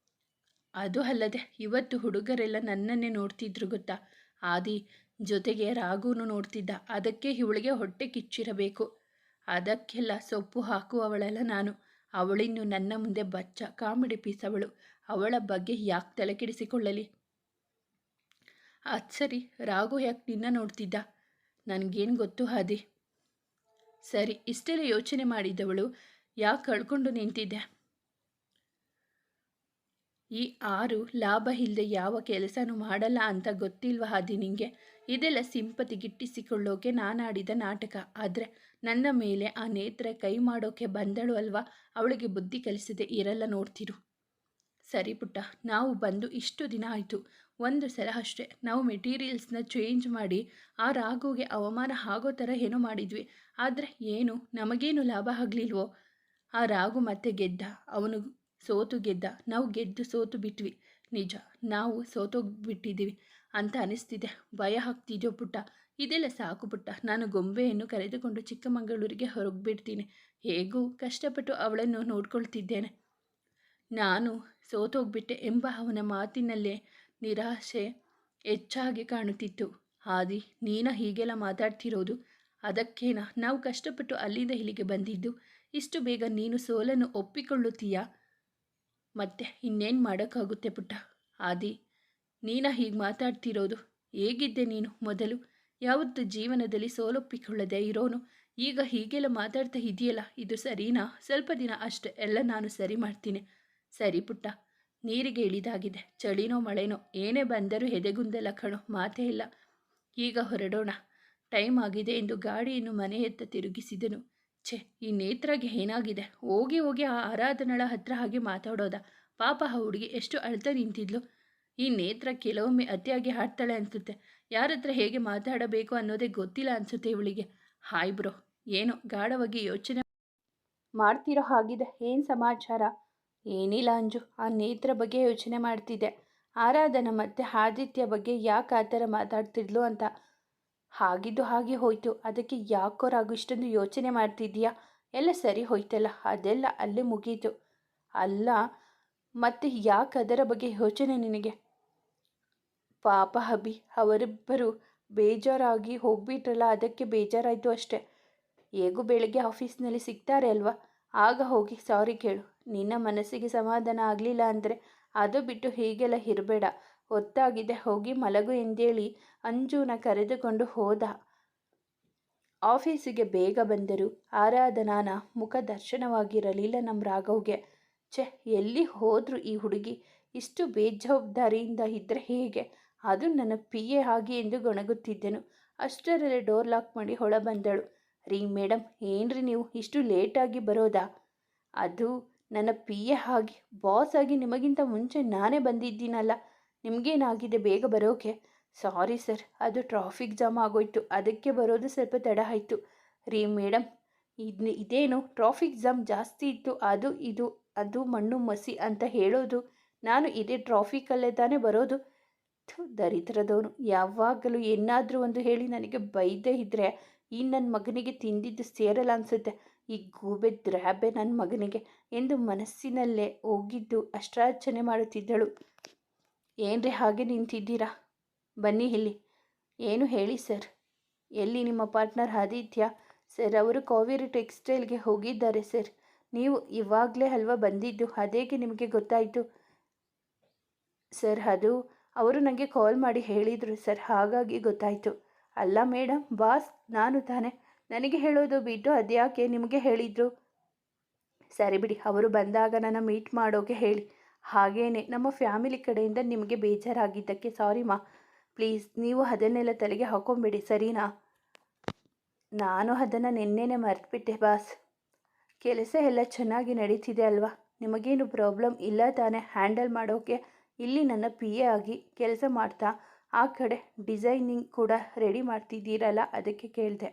ಅದು ಅಲ್ಲದೆ ಇವತ್ತು ಹುಡುಗರೆಲ್ಲ ನನ್ನನ್ನೇ ನೋಡ್ತಿದ್ರು ಗೊತ್ತಾ ಆದಿ? ಜೊತೆಗೆ ರಾಘುನು ನೋಡ್ತಿದ್ದ. ಅದಕ್ಕೆ ಇವಳಿಗೆ ಹೊಟ್ಟೆ ಕಿಚ್ಚಿರಬೇಕು. ಅದಕ್ಕೆಲ್ಲ ಸೊಪ್ಪು ಹಾಕುವವಳಲ್ಲ ನಾನು. ಅವಳಿನ್ನು ನನ್ನ ಮುಂದೆ ಬಚ್ಚ ಕಾಮಿಡಿ ಪೀಸ್ ಅವಳು. ಅವಳ ಬಗ್ಗೆ ಯಾಕೆ ತಲೆಕೆಡಿಸಿಕೊಳ್ಳಲಿ? ಅದು ಸರಿ, ರಾಘು ಯಾಕೆ ನಿನ್ನ ನೋಡ್ತಿದ್ದ? ನನಗೇನು ಗೊತ್ತು ಹಾದಿ. ಸರಿ, ಇಷ್ಟೆಲ್ಲ ಯೋಚನೆ ಮಾಡಿದವಳು ಯಾಕೆ ಕಳ್ಕೊಂಡು ನಿಂತಿದ್ದೆ? ಈ 6 ಲಾಭ ಇಲ್ಲದೆ ಯಾವ ಕೆಲಸನೂ ಮಾಡಲ್ಲ ಅಂತ ಗೊತ್ತಿಲ್ವ ಹಾದಿ ನಿಂಗೆ? ಇದೆಲ್ಲ ಸಿಂಪತಿ ಗಿಟ್ಟಿಸಿಕೊಳ್ಳೋಕೆ ನಾನಾಡಿದ ನಾಟಕ. ಆದರೆ ನನ್ನ ಮೇಲೆ ಆ ನೇತ್ರ ಕೈ ಮಾಡೋಕೆ ಬಂದಳು ಅಲ್ವಾ, ಅವಳಿಗೆ ಬುದ್ಧಿ ಕಲಿಸದೆ ಇರಲ್ಲ ನೋಡ್ತಿರು. ಸರಿ ಪುಟ್ಟ, ನಾವು ಬಂದು ಇಷ್ಟು ದಿನ ಆಯಿತು. ಒಂದು ಸಲ ಅಷ್ಟೇ ನಾವು ಮೆಟೀರಿಯಲ್ಸ್ನ ಚೇಂಜ್ ಮಾಡಿ ಆ ರಾಘುಗೆ ಅವಮಾನ ಆಗೋ ಥರ ಏನೋ ಮಾಡಿದ್ವಿ. ಆದರೆ ಏನು ನಮಗೇನು ಲಾಭ ಆಗಲಿಲ್ವೋ? ಆ ರಾಘು ಮತ್ತೆ ಗೆದ್ದ, ಅವನು ಸೋತು ಗೆದ್ದ, ನಾವು ಗೆದ್ದು ಸೋತು ಬಿಟ್ವಿ. ನಿಜ, ನಾವು ಸೋತೋಗ್ಬಿಟ್ಟಿದ್ದೀವಿ ಅಂತ ಅನಿಸ್ತಿದೆ. ಭಯ ಆಗ್ತಿದೆಯೋ ಪುಟ್ಟ? ಇದೆಲ್ಲ ಸಾಕು ಪುಟ್ಟ, ನಾನು ಗೊಂಬೆಯನ್ನು ಕರೆದುಕೊಂಡು ಚಿಕ್ಕಮಗಳೂರಿಗೆ ಹೊರಗ್ಬಿಡ್ತೀನಿ. ಹೇಗೂ ಕಷ್ಟಪಟ್ಟು ಅವಳನ್ನು ನೋಡ್ಕೊಳ್ತಿದ್ದೇನೆ. ನಾನು ಸೋತೋಗ್ಬಿಟ್ಟೆ ಎಂಬ ಅವನ ಮಾತಿನಲ್ಲೇ ನಿರಾಶೆ ಹೆಚ್ಚಾಗಿ ಕಾಣುತ್ತಿತ್ತು. ಆದಿ, ನೀನ ಹೀಗೆಲ್ಲ ಮಾತಾಡ್ತಿರೋದು? ಅದಕ್ಕೇನಾ ನಾವು ಕಷ್ಟಪಟ್ಟು ಅಲ್ಲಿಂದ ಇಲ್ಲಿಗೆ ಬಂದಿದ್ದು? ಇಷ್ಟು ಬೇಗ ನೀನು ಸೋಲನ್ನು ಒಪ್ಪಿಕೊಳ್ಳುತ್ತೀಯಾ? ಮತ್ತೆ ಇನ್ನೇನು ಮಾಡೋಕ್ಕಾಗುತ್ತೆ ಪುಟ್ಟ? ಆದಿ, ನೀನ ಹೀಗೆ ಮಾತಾಡ್ತಿರೋದು? ಹೇಗಿದ್ದೆ ನೀನು ಮೊದಲು? ಯಾವತ್ತು ಜೀವನದಲ್ಲಿ ಸೋಲೊಪ್ಪಿಕೊಳ್ಳದೆ ಇರೋನು ಈಗ ಹೀಗೆಲ್ಲ ಮಾತಾಡ್ತಾ ಇದೆಯಲ್ಲ, ಇದು ಸರಿನಾ? ಸ್ವಲ್ಪ ದಿನ ಅಷ್ಟೆ, ಎಲ್ಲ ನಾನು ಸರಿ ಮಾಡ್ತೀನಿ. ಸರಿ ಪುಟ್ಟ, ನೀರಿಗೆ ಇಳಿದಾಗಿದೆ. ಚಳಿನೋ ಮಳೆನೋ ಏನೇ ಬಂದರೂ ಎದೆಗುಂದಲ್ಲ ಕಣೋ, ಮಾತೇ ಇಲ್ಲ. ಈಗ ಹೊರಡೋಣ, ಟೈಮ್ ಆಗಿದೆ ಎಂದು ಗಾಡಿಯನ್ನು ಮನೆಯತ್ತ ತಿರುಗಿಸಿದನು. ಛೆ, ಈ ನೇತ್ರಗೆ ಏನಾಗಿದೆ? ಹೋಗಿ ಹೋಗಿ ಆ ಆರಾಧನಳ ಹತ್ರ ಹಾಗೆ ಮಾತಾಡೋದ? ಪಾಪ ಆ ಹುಡುಗಿ ಎಷ್ಟು ಅಳ್ತಾ ನಿಂತಿದ್ಲು. ಈ ನೇತ್ರ ಕೆಲವೊಮ್ಮೆ ಅತಿಯಾಗಿ ಹಾಡ್ತಾಳೆ ಅನಿಸುತ್ತೆ. ಯಾರ ಹತ್ರ ಹೇಗೆ ಮಾತಾಡಬೇಕು ಅನ್ನೋದೇ ಗೊತ್ತಿಲ್ಲ ಅನಿಸುತ್ತೆ ಇವಳಿಗೆ. ಹಾಯ್ ಬ್ರೋ, ಏನೋ ಗಾಢವಾಗಿ ಯೋಚನೆ ಮಾಡ್ತಿರೋ ಹಾಗಿದೆ. ಏನು ಸಮಾಚಾರ? ಏನಿಲ್ಲ ಅಂಜು, ಆ ನೇತ್ರ ಬಗ್ಗೆ ಯೋಚನೆ ಮಾಡ್ತಿದ್ದೆ. ಆರಾಧನ ಮತ್ತು ಆದಿತ್ಯ ಬಗ್ಗೆ ಯಾಕೆ ಆ ಥರ ಮಾತಾಡ್ತಿದ್ಲು ಅಂತ. ಹಾಗಿದ್ದು ಹಾಗೆ ಹೋಯ್ತು, ಅದಕ್ಕೆ ಯಾಕೋ ರಾಗು ಇಷ್ಟೊಂದು ಯೋಚನೆ ಮಾಡ್ತಿದ್ದೀಯಾ? ಎಲ್ಲ ಸರಿ ಹೋಯ್ತಲ್ಲ, ಅದೆಲ್ಲ ಅಲ್ಲೇ ಮುಗೀತು. ಅಲ್ಲ, ಮತ್ತೆ ಯಾಕೆ ಅದರ ಬಗ್ಗೆ ಯೋಚನೆ ನಿನಗೆ? ಪಾಪ ಅಭಿ, ಅವರಿಬ್ಬರು ಬೇಜಾರಾಗಿ ಹೋಗ್ಬಿಟ್ರಲ್ಲ, ಅದಕ್ಕೆ ಬೇಜಾರಾಯಿತು ಅಷ್ಟೆ. ಹೇಗೂ ಬೆಳಗ್ಗೆ ಆಫೀಸ್ನಲ್ಲಿ ಸಿಗ್ತಾರೆ ಅಲ್ವಾ, ಆಗ ಹೋಗಿ ಸಾರಿ ಕೇಳು. ನಿನ್ನ ಮನಸ್ಸಿಗೆ ಸಮಾಧಾನ ಆಗಲಿಲ್ಲ ಅಂದರೆ ಅದು ಬಿಟ್ಟು ಹೀಗೆಲ್ಲ ಇರಬೇಡ. ಹೊತ್ತಾಗಿದೆ, ಹೋಗಿ ಮಲಗು ಎಂದೇಳಿ ಅಂಜುನ ಕರೆದುಕೊಂಡು ಹೋದ. ಆಫೀಸಿಗೆ ಬೇಗ ಬಂದರು. ಆರಾಧನಾನ ಮುಖ ದರ್ಶನವಾಗಿರಲಿಲ್ಲ ನಮ್ಮ ರಾಘವ್ಗೆ. ಛೆ, ಎಲ್ಲಿ ಹೋದ್ರು ಈ ಹುಡುಗಿ? ಇಷ್ಟು ಬೇಜವಾಬ್ದಾರಿಯಿಂದ ಇದ್ದರೆ ಹೇಗೆ? ಅದು ನನ್ನ PA ಆಗಿ ಎಂದು ಗೊಣಗುತ್ತಿದ್ದೆನು. ಅಷ್ಟರಲ್ಲಿ ಡೋರ್ ಲಾಕ್ ಮಾಡಿ ಹೊಳ ಬಂದಳು. ರೀ ಮೇಡಮ್, ಏನ್ರಿ ನೀವು ಇಷ್ಟು ಲೇಟಾಗಿ ಬರೋದಾ? ಅದು ನನ್ನ PA ಆಗಿ, ಬಾಸ್ ಆಗಿ ನಿಮಗಿಂತ ಮುಂಚೆ ನಾನೇ ಬಂದಿದ್ದೀನಲ್ಲ. ನಿಮಗೇನಾಗಿದೆ ಬೇಗ ಬರೋಕೆ? ಸಾರಿ ಸರ್, ಅದು ಟ್ರಾಫಿಕ್ ಜಾಮ್ ಆಗೋಯ್ತು, ಅದಕ್ಕೆ ಬರೋದು ಸ್ವಲ್ಪ ತಡ ಆಯಿತು. ರೀ ಮೇಡಮ್, ಇದೇನು ಟ್ರಾಫಿಕ್ ಜಾಮ್ ಜಾಸ್ತಿ ಇತ್ತು, ಅದು ಮಣ್ಣು ಮಸಿ ಅಂತ ಹೇಳೋದು? ನಾನು ಇದೇ ಟ್ರಾಫಿಕಲ್ಲೇ ತಾನೇ ಬರೋದು. ದರಿದ್ರದವನು, ಯಾವಾಗಲೂ ಏನಾದರೂ ಒಂದು ಹೇಳಿ ನನಗೆ ಬೈದೇ ಇದ್ದರೆ ಈ ನನ್ನ ಮಗನಿಗೆ ತಿಂದಿದ್ದು ಸೇರಲ್ಲ ಅನಿಸುತ್ತೆ. ಈ ಗೂಬೆ ದ್ರಾಬೆ ನನ್ನ ಮಗನಿಗೆ ಎಂದು ಮನಸ್ಸಿನಲ್ಲೇ ಹೋಗಿದ್ದು ಅಷ್ಟಾರ್ಚನೆ ಮಾಡುತ್ತಿದ್ದಳು. ಏನ್ರಿ ಹಾಗೆ ನಿಂತಿದ್ದೀರಾ? ಬನ್ನಿ ಇಲ್ಲಿ. ಏನು ಹೇಳಿ ಸರ್? ಎಲ್ಲಿ ನಿಮ್ಮ ಪಾರ್ಟ್ನರ್ ಆದಿತ್ಯ? ಸರ್, ಅವರು ಕಾವೇರಿ ಟೆಕ್ಸ್ಟೈಲ್ಗೆ ಹೋಗಿದ್ದಾರೆ ಸರ್. ನೀವು ಇವಾಗಲೇ ಅಲ್ವಾ ಬಂದಿದ್ದು, ಅದೇಗೆ ನಿಮಗೆ ಗೊತ್ತಾಯಿತು? ಸರ್, ಅವರು ನನಗೆ ಕಾಲ್ ಮಾಡಿ ಹೇಳಿದರು ಸರ್, ಹಾಗಾಗಿ ಗೊತ್ತಾಯಿತು. ಅಲ್ಲ ಮೇಡಮ್, ಬಾಸ್ ನಾನು ತಾನೆ, ನನಗೆ ಹೇಳೋದು ಬಿಟ್ಟು ಅದ್ಯಾಕೆ ನಿಮಗೆ ಹೇಳಿದರು? ಸರಿ ಬಿಡಿ, ಅವರು ಬಂದಾಗ ನನ್ನ ಮೀಟ್ ಮಾಡೋಕೆ ಹೇಳಿ. ಹಾಗೇನೆ ನಮ್ಮ ಫ್ಯಾಮಿಲಿ ಕಡೆಯಿಂದ ನಿಮಗೆ ಬೇಜಾರಾಗಿದ್ದಕ್ಕೆ ಸಾರಿ ಮಾ. ಪ್ಲೀಸ್ ನೀವು ಅದನ್ನೆಲ್ಲ ತಲೆಗೆ ಹಾಕೊಂಬೇಡಿ, ಸರಿನಾ? ನಾನು ಅದನ್ನು ನಿನ್ನೆನೇ ಮರೆತುಬಿಟ್ಟೆ ಬಾಸ್. ಕೆಲಸ ಎಲ್ಲ ಚೆನ್ನಾಗಿ ನಡೀತಿದೆ ಅಲ್ವಾ? ನಿಮಗೇನು ಪ್ರಾಬ್ಲಮ್ ಇಲ್ಲ ತಾನೇ ಹ್ಯಾಂಡಲ್ ಮಾಡೋಕ್ಕೆ? ಇಲ್ಲಿ ನನ್ನ PA ಆಗಿ ಕೆಲಸ ಮಾಡ್ತಾ ಆ ಕಡೆ ಡಿಸೈನಿಂಗ್ ಕೂಡ ರೆಡಿ ಮಾಡ್ತಿದ್ದೀರಲ್ಲ, ಅದಕ್ಕೆ ಕೇಳಿದೆ.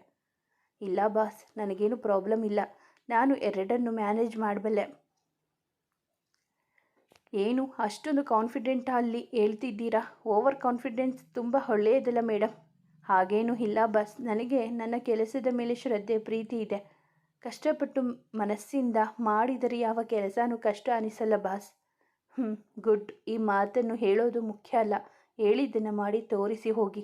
ಇಲ್ಲ ಬಾಸ್, ನನಗೇನು ಪ್ರಾಬ್ಲಮ್ ಇಲ್ಲ, ನಾನು ಎರಡನ್ನು ಮ್ಯಾನೇಜ್ ಮಾಡಬಲ್ಲೆ. ಏನು ಅಷ್ಟೊಂದು ಕಾನ್ಫಿಡೆಂಟಲ್ಲಿ ಹೇಳ್ತಿದ್ದೀರಾ? ಓವರ್ ಕಾನ್ಫಿಡೆನ್ಸ್ ತುಂಬ ಒಳ್ಳೆಯದಲ್ಲ ಮೇಡಮ್. ಹಾಗೇನೂ ಇಲ್ಲ ಬಾಸ್, ನನಗೆ ನನ್ನ ಕೆಲಸದ ಮೇಲೆ ಶ್ರದ್ಧೆ ಪ್ರೀತಿ ಇದೆ. ಕಷ್ಟಪಟ್ಟು ಮನಸ್ಸಿಂದ ಮಾಡಿದರೆ ಯಾವ ಕೆಲಸನೂ ಕಷ್ಟ ಅನಿಸಲ್ಲ ಬಾಸ್. ಗುಡ್. ಈ ಮಾತನ್ನು ಹೇಳೋದು ಮುಖ್ಯ ಅಲ್ಲ, ಹೇಳಿದ್ದನ್ನು ಮಾಡಿ ತೋರಿಸಿ ಹೋಗಿ.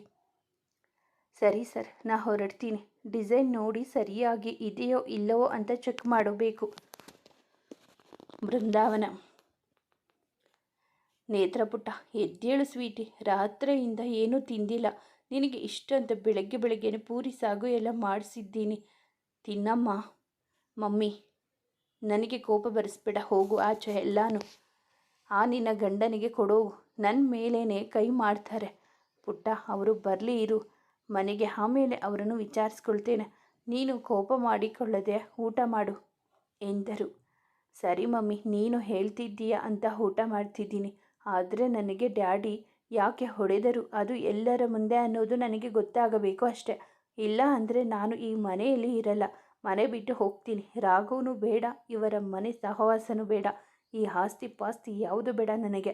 ಸರಿ ಸರ್, ನಾ ಹೊರಡ್ತೀನಿ. ಡಿಸೈನ್ ನೋಡಿ ಸರಿಯಾಗಿ ಇದೆಯೋ ಇಲ್ಲವೋ ಅಂತ ಚೆಕ್ ಮಾಡಬೇಕು. ಬೃಂದಾವನ. ನೇತ್ರಪುಟ್ಟ, ಎದ್ದೇಳು ಸ್ವೀಟಿ, ರಾತ್ರಿಯಿಂದ ಏನೂ ತಿಂದಿಲ್ಲ. ನಿನಗೆ ಇಷ್ಟಂತ ಬೆಳಗ್ಗೆ ಬೆಳಗ್ಗೆನೆ ಪೂರಿ ಸಾಗು ಎಲ್ಲ ಮಾಡಿಸಿದ್ದೀನಿ, ತಿನ್ನಮ್ಮ. ಮಮ್ಮಿ, ನನಗೆ ಕೋಪ ಬರೆಸ್ಬೇಡ, ಹೋಗು ಆಚೆ. ಎಲ್ಲಾನು ಆ ನಿನ್ನ ಗಂಡನಿಗೆ ಕೊಡೋವು, ನನ್ನ ಮೇಲೇ ಕೈ ಮಾಡ್ತಾರೆ. ಪುಟ್ಟ, ಅವರು ಬರಲಿ ಇರು ಮನೆಗೆ, ಆಮೇಲೆ ಅವರನ್ನು ವಿಚಾರಿಸ್ಕೊಳ್ತೇನೆ. ನೀನು ಕೋಪ ಮಾಡಿಕೊಳ್ಳದೆ ಊಟ ಮಾಡು ಎಂದರು. ಸರಿ ಮಮ್ಮಿ, ನೀನು ಹೇಳ್ತಿದ್ದೀಯ ಅಂತ ಊಟ ಮಾಡ್ತಿದ್ದೀನಿ. ಆದರೆ ನನಗೆ ಡ್ಯಾಡಿ ಯಾಕೆ ಹೊಡೆದರು ಅದು ಎಲ್ಲರ ಮುಂದೆ ಅನ್ನೋದು ನನಗೆ ಗೊತ್ತಾಗಬೇಕು ಅಷ್ಟೆ. ಇಲ್ಲ ಅಂದರೆ ನಾನು ಈ ಮನೆಯಲ್ಲಿ ಇರಲ್ಲ, ಮನೆ ಬಿಟ್ಟು ಹೋಗ್ತೀನಿ. ರಾಘವನು ಬೇಡ, ಇವರ ಮನೆ ಸಹವಾಸನೂ ಬೇಡ, ಈ ಆಸ್ತಿ ಪಾಸ್ತಿ ಯಾವುದು ಬೇಡ ನನಗೆ.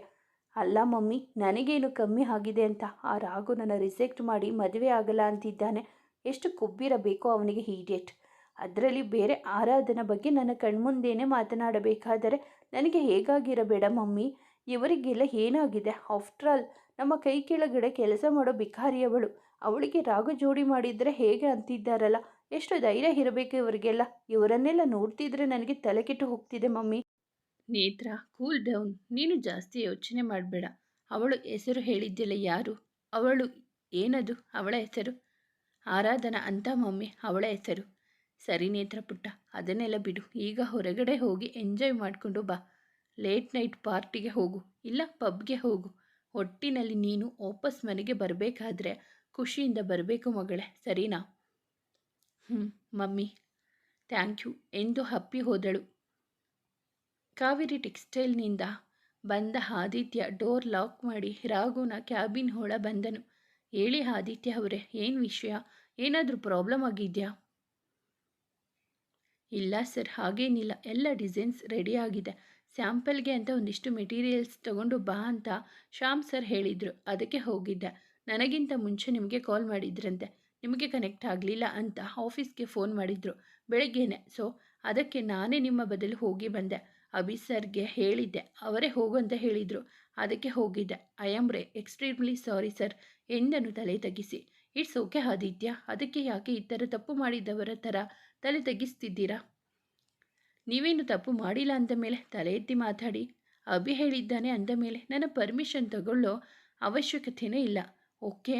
ಅಲ್ಲ ಮಮ್ಮಿ, ನನಗೇನು ಕಮ್ಮಿ ಆಗಿದೆ ಅಂತ ಆ ರಾಘು ನನ್ನ ರಿಜೆಕ್ಟ್ ಮಾಡಿ ಮದುವೆ ಆಗಲ್ಲ ಅಂತಿದ್ದಾನೆ. ಎಷ್ಟು ಕೊಬ್ಬಿರಬೇಕೋ ಅವನಿಗೆ, ಹೀಡಿಯಟ್. ಅದರಲ್ಲಿ ಬೇರೆ ಆರಾಧನ ಬಗ್ಗೆ ನನ್ನ ಕಣ್ಮುಂದೇನೆ ಮಾತನಾಡಬೇಕಾದರೆ ನನಗೆ ಹೇಗಾಗಿರಬೇಡ ಮಮ್ಮಿ. ಇವರಿಗೆಲ್ಲ ಏನಾಗಿದೆ? ಆಫ್ಟರ್ ಆಲ್ ನಮ್ಮ ಕೈ ಕೆಳಗಡೆ ಕೆಲಸ ಮಾಡೋ ಭಿಕಾರಿಯವಳು. ಅವಳಿಗೆ ರಾಗು ಜೋಡಿ ಮಾಡಿದರೆ ಹೇಗೆ ಅಂತಿದ್ದಾರಲ್ಲ. ಎಷ್ಟು ಧೈರ್ಯ ಇರಬೇಕು ಇವರಿಗೆಲ್ಲ. ಇವರನ್ನೆಲ್ಲ ನೋಡ್ತಿದ್ರೆ ನನಗೆ ತಲೆ ಕೆಟ್ಟು ಹೋಗ್ತಿದೆ ಮಮ್ಮಿ. ನೇತ್ರ, ಕೂಲ್ ಡೌನ್. ನೀನು ಜಾಸ್ತಿ ಯೋಚನೆ ಮಾಡಬೇಡ. ಅವಳು ಹೆಸರು ಹೇಳಿದ್ದಿಲ್ಲ. ಯಾರು ಅವಳು? ಏನದು ಅವಳ ಹೆಸರು? ಆರಾಧನಾ ಅಂತ ಮಮ್ಮಿ ಅವಳ ಹೆಸರು. ಸರಿ ನೇತ್ರ ಪುಟ್ಟ, ಅದನ್ನೆಲ್ಲ ಬಿಡು. ಈಗ ಹೊರಗಡೆ ಹೋಗಿ ಎಂಜಾಯ್ ಮಾಡಿಕೊಂಡು ಬಾ. ಲೇಟ್ ನೈಟ್ ಪಾರ್ಟಿಗೆ ಹೋಗು, ಇಲ್ಲ ಪಬ್ಗೆ ಹೋಗು. ಒಟ್ಟಿನಲ್ಲಿ ನೀನು ವಾಪಸ್ ಮನೆಗೆ ಬರಬೇಕಾದ್ರೆ ಖುಷಿಯಿಂದ ಬರಬೇಕು ಮಗಳೇ, ಸರಿನಾ? ಮಮ್ಮಿ ಥ್ಯಾಂಕ್ ಯು ಎಂದು ಹಪ್ಪಿ ಹೋದಳು. ಕಾವೇರಿ ಟೆಕ್ಸ್ಟೈಲ್ನಿಂದ ಬಂದ ಆದಿತ್ಯ ಡೋರ್ ಲಾಕ್ ಮಾಡಿ ರಾಘುನ ಕ್ಯಾಬಿನ್ ಒಳ ಬಂದನು. ಹೇಳಿ ಆದಿತ್ಯ ಅವರೇ, ಏನು ವಿಷಯ? ಏನಾದರೂ ಪ್ರಾಬ್ಲಮ್ ಆಗಿದೆಯಾ? ಇಲ್ಲ ಸರ್, ಹಾಗೇನಿಲ್ಲ. ಎಲ್ಲ ಡಿಸೈನ್ಸ್ ರೆಡಿ ಆಗಿದೆ. ಸ್ಯಾಂಪಲ್ಗೆ ಅಂತ ಒಂದಿಷ್ಟು ಮೆಟೀರಿಯಲ್ಸ್ ತಗೊಂಡು ಬಾ ಅಂತ ಶ್ಯಾಮ್ ಸರ್ ಹೇಳಿದರು. ಅದಕ್ಕೆ ಹೋಗಿದ್ದೆ. ನನಗಿಂತ ಮುಂಚೆ ನಿಮಗೆ ಕಾಲ್ ಮಾಡಿದ್ರಂತೆ. ನಿಮಗೆ ಕನೆಕ್ಟ್ ಆಗಲಿಲ್ಲ ಅಂತ ಆಫೀಸ್ಗೆ ಫೋನ್ ಮಾಡಿದರು ಬೆಳಗ್ಗೆನೆ. ಸೊ ಅದಕ್ಕೆ ನಾನೇ ನಿಮ್ಮ ಬದಲು ಹೋಗಿ ಬಂದೆ. ಅಭಿ ಸರ್ಗೆ ಹೇಳಿದ್ದೆ, ಅವರೇ ಹೋಗು ಅಂತ ಹೇಳಿದರು. ಅದಕ್ಕೆ ಹೋಗಿದ್ದೆ. I am extremely sorry sir ಎಂದನು ತಲೆ ತಗ್ಗಿಸಿ. ಇಟ್ಸ್ ಓಕೆ ಆದಿತ್ಯ, ಅದಕ್ಕೆ ಯಾಕೆ ಈ ಥರ ತಪ್ಪು ಮಾಡಿದವರ ಥರ ತಲೆ ತಗ್ಗಿಸ್ತಿದ್ದೀರಾ? ನೀವೇನು ತಪ್ಪು ಮಾಡಿಲ್ಲ ಅಂದ ಮೇಲೆ ತಲೆ ಎತ್ತಿ ಮಾತಾಡಿ. ಅಭಿ ಹೇಳಿದ್ದಾನೆ ಅಂದ ಮೇಲೆ ನನ್ನ ಪರ್ಮಿಷನ್ ತಗೊಳ್ಳೋ ಅವಶ್ಯಕತೆಯೇ ಇಲ್ಲ. Okay,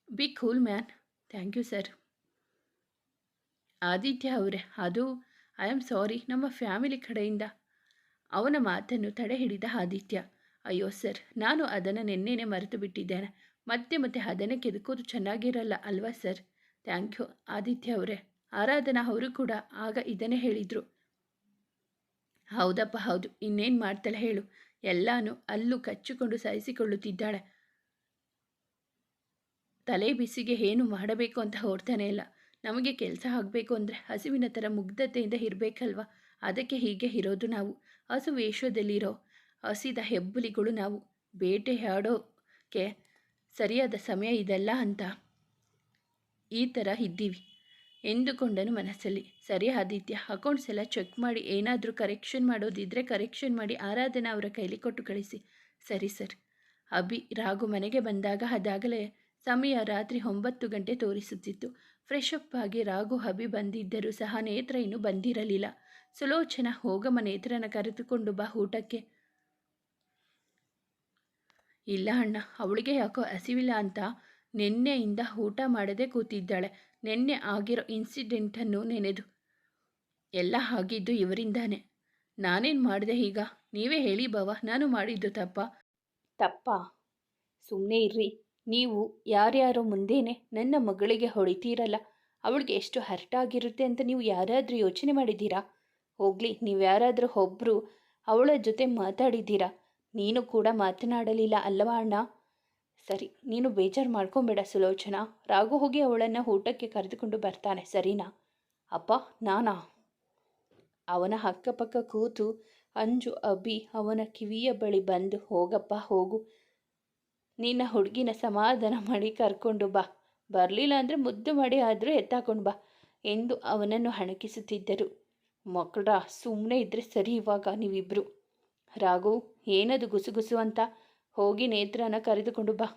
be cool man. Thank you sir. Aditya ಅವರೇ, ಅದು ಐ ಆಮ್ ಸಾರಿ, ನಮ್ಮ ಫ್ಯಾಮಿಲಿ ಕಡೆಯಿಂದ. ಅವನ ಮಾತನ್ನು ತಡೆ ಹಿಡಿದ ಆದಿತ್ಯ. ಅಯ್ಯೋ ಸರ್, ನಾನು ಅದನ್ನು ನೆನ್ನೆನೇ ಮರೆತು ಬಿಟ್ಟಿದ್ದೇನೆ. ಮತ್ತೆ ಮತ್ತೆ ಅದನ್ನೇ ಕೆದಕೋದು ಚೆನ್ನಾಗಿರಲ್ಲ ಅಲ್ವಾ ಸರ್? ಥ್ಯಾಂಕ್ ಯು ಆದಿತ್ಯ ಅವರೇ. ಆರಾಧನಾ ಅವರು ಕೂಡ ಆಗ ಇದನ್ನೇ ಹೇಳಿದರು. ಹೌದಪ್ಪ ಹೌದು, ಇನ್ನೇನು ಮಾಡ್ತಾಳೆ ಹೇಳು? ಎಲ್ಲಾನು ಅಲ್ಲೂ ಕಚ್ಚಿಕೊಂಡು ಸಹಿಸಿಕೊಳ್ಳುತ್ತಿದ್ದಾಳೆ. ತಲೆ ಬಿಸಿಗೆ ಏನು ಮಾಡಬೇಕು ಅಂತ ಹೊರ್ತಾನೆ ಇಲ್ಲ. ನಮಗೆ ಕೆಲಸ ಆಗಬೇಕು ಅಂದರೆ ಹಸುವಿನ ಥರ ಮುಗ್ಧತೆಯಿಂದ ಇರಬೇಕಲ್ವ? ಅದಕ್ಕೆ ಹೀಗೆ ಇರೋದು ನಾವು. ಹಸು ವೇಷದಲ್ಲಿರೋ ಹಸಿದ ಹೆಬ್ಬುಲಿಗಳು ನಾವು. ಬೇಟೆಯಾಡೋಕ್ಕೆ ಸರಿಯಾದ ಸಮಯ ಇದೆಲ್ಲ ಅಂತ ಈ ಥರ ಇದ್ದೀವಿ ಎಂದುಕೊಂಡನು ಮನಸ್ಸಲ್ಲಿ. ಸರಿ ಆದಿತ್ಯ, ಅಕೌಂಟ್ಸ್ ಎಲ್ಲ ಚೆಕ್ ಮಾಡಿ ಏನಾದರೂ ಕರೆಕ್ಷನ್ ಮಾಡೋದಿದ್ದರೆ ಕರೆಕ್ಷನ್ ಮಾಡಿ ಆರಾಧನಾ ಅವರ ಕೈಲಿ ಕೊಟ್ಟು ಕಳಿಸಿ. ಸರಿ ಸರ್. ಅಭಿ ರಾಘು ಮನೆಗೆ ಬಂದಾಗ ಅದಾಗಲೇ ಸಮಯ ರಾತ್ರಿ 9 ಗಂಟೆ ತೋರಿಸುತ್ತಿತ್ತು. ಫ್ರೆಶ್ ಅಪ್ ಆಗಿ ರಾಘು ಅಭಿ ಬಂದಿದ್ದರೂ ಸಹ ನೇತ್ರ ಇನ್ನೂ ಬಂದಿರಲಿಲ್ಲ. ಸುಲೋಚನಾ, ಹೋಗಮ್ಮ ನೇತ್ರನ ಕರೆದುಕೊಂಡು ಬಾ ಊಟಕ್ಕೆ. ಇಲ್ಲ ಅಣ್ಣ, ಅವಳಿಗೆ ಯಾಕೋ ಹಸಿವಿಲ್ಲ ಅಂತ ನಿನ್ನೆಯಿಂದ ಊಟ ಮಾಡದೆ ಕೂತಿದ್ದಾಳೆ. ನಿನ್ನೆ ಆಗಿರೋ ಇನ್ಸಿಡೆಂಟನ್ನು ನೆನೆದು. ಎಲ್ಲ ಆಗಿದ್ದು ಇವರಿಂದಾನೆ. ನಾನೇನು ಮಾಡಿದೆ ಈಗ? ನೀವೇ ಹೇಳಿ ಬಾವ, ನಾನು ಮಾಡಿದ್ದು ತಪ್ಪಾ? ಸುಮ್ಮನೆ ಇರ್ರಿ. ನೀವು ಯಾರ್ಯಾರೋ ಮುಂದೇನೆ ನನ್ನ ಮಗಳಿಗೆ ಹೊಡಿತೀರಲ್ಲ, ಅವಳಿಗೆ ಎಷ್ಟು ಹರ್ಟ್ ಆಗಿರುತ್ತೆ ಅಂತ ನೀವು ಯಾರಾದರೂ ಯೋಚನೆ ಮಾಡಿದ್ದೀರಾ? ಹೋಗಲಿ, ನೀವು ಯಾರಾದರೂ ಒಬ್ಬರು ಅವಳ ಜೊತೆ ಮಾತಾಡಿದ್ದೀರಾ? ನೀನು ಕೂಡ ಮಾತನಾಡಲಿಲ್ಲ ಅಲ್ಲವಾ ಅಣ್ಣ? ಸರಿ, ನೀನು ಬೇಜಾರು ಮಾಡ್ಕೊಬೇಡ ಸುಲೋಚನಾ. ರಾಘು ಹೋಗಿ ಅವಳನ್ನು ಊಟಕ್ಕೆ ಕರೆದುಕೊಂಡು ಬರ್ತಾನೆ, ಸರಿನಾ? ಅಪ್ಪ, ನಾನಾ? ಅವನ ಅಕ್ಕಪಕ್ಕ ಕೂತು ಅಂಜು ಅಭಿ ಅವನ ಕಿವಿಯ ಬಳಿ ಬಂದು, ಹೋಗಪ್ಪ ಹೋಗು, ನಿನ್ನ ಹುಡುಗಿನ ಸಮಾಧಾನ ಮಾಡಿ ಕರ್ಕೊಂಡು ಬಾ. ಬರಲಿಲ್ಲ ಅಂದರೆ ಮುದ್ದು ಮಾಡಿ ಆದರೂ ಎತ್ತಾಕೊಂಡು ಬಾ ಎಂದು ಅವನನ್ನು ಹಣಕಿಸುತ್ತಿದ್ದರು. ಮಕ್ಕಳ ಸುಮ್ಮನೆ ಇದ್ದರೆ ಸರಿ. ಇವಾಗ ನೀವಿಬ್ಬರು. ರಾಘು, ಏನದು ಗುಸುಗುಸು ಅಂತ? ಹೋಗಿ ನೇತ್ರನ ಕರೆದುಕೊಂಡು ಬಾ.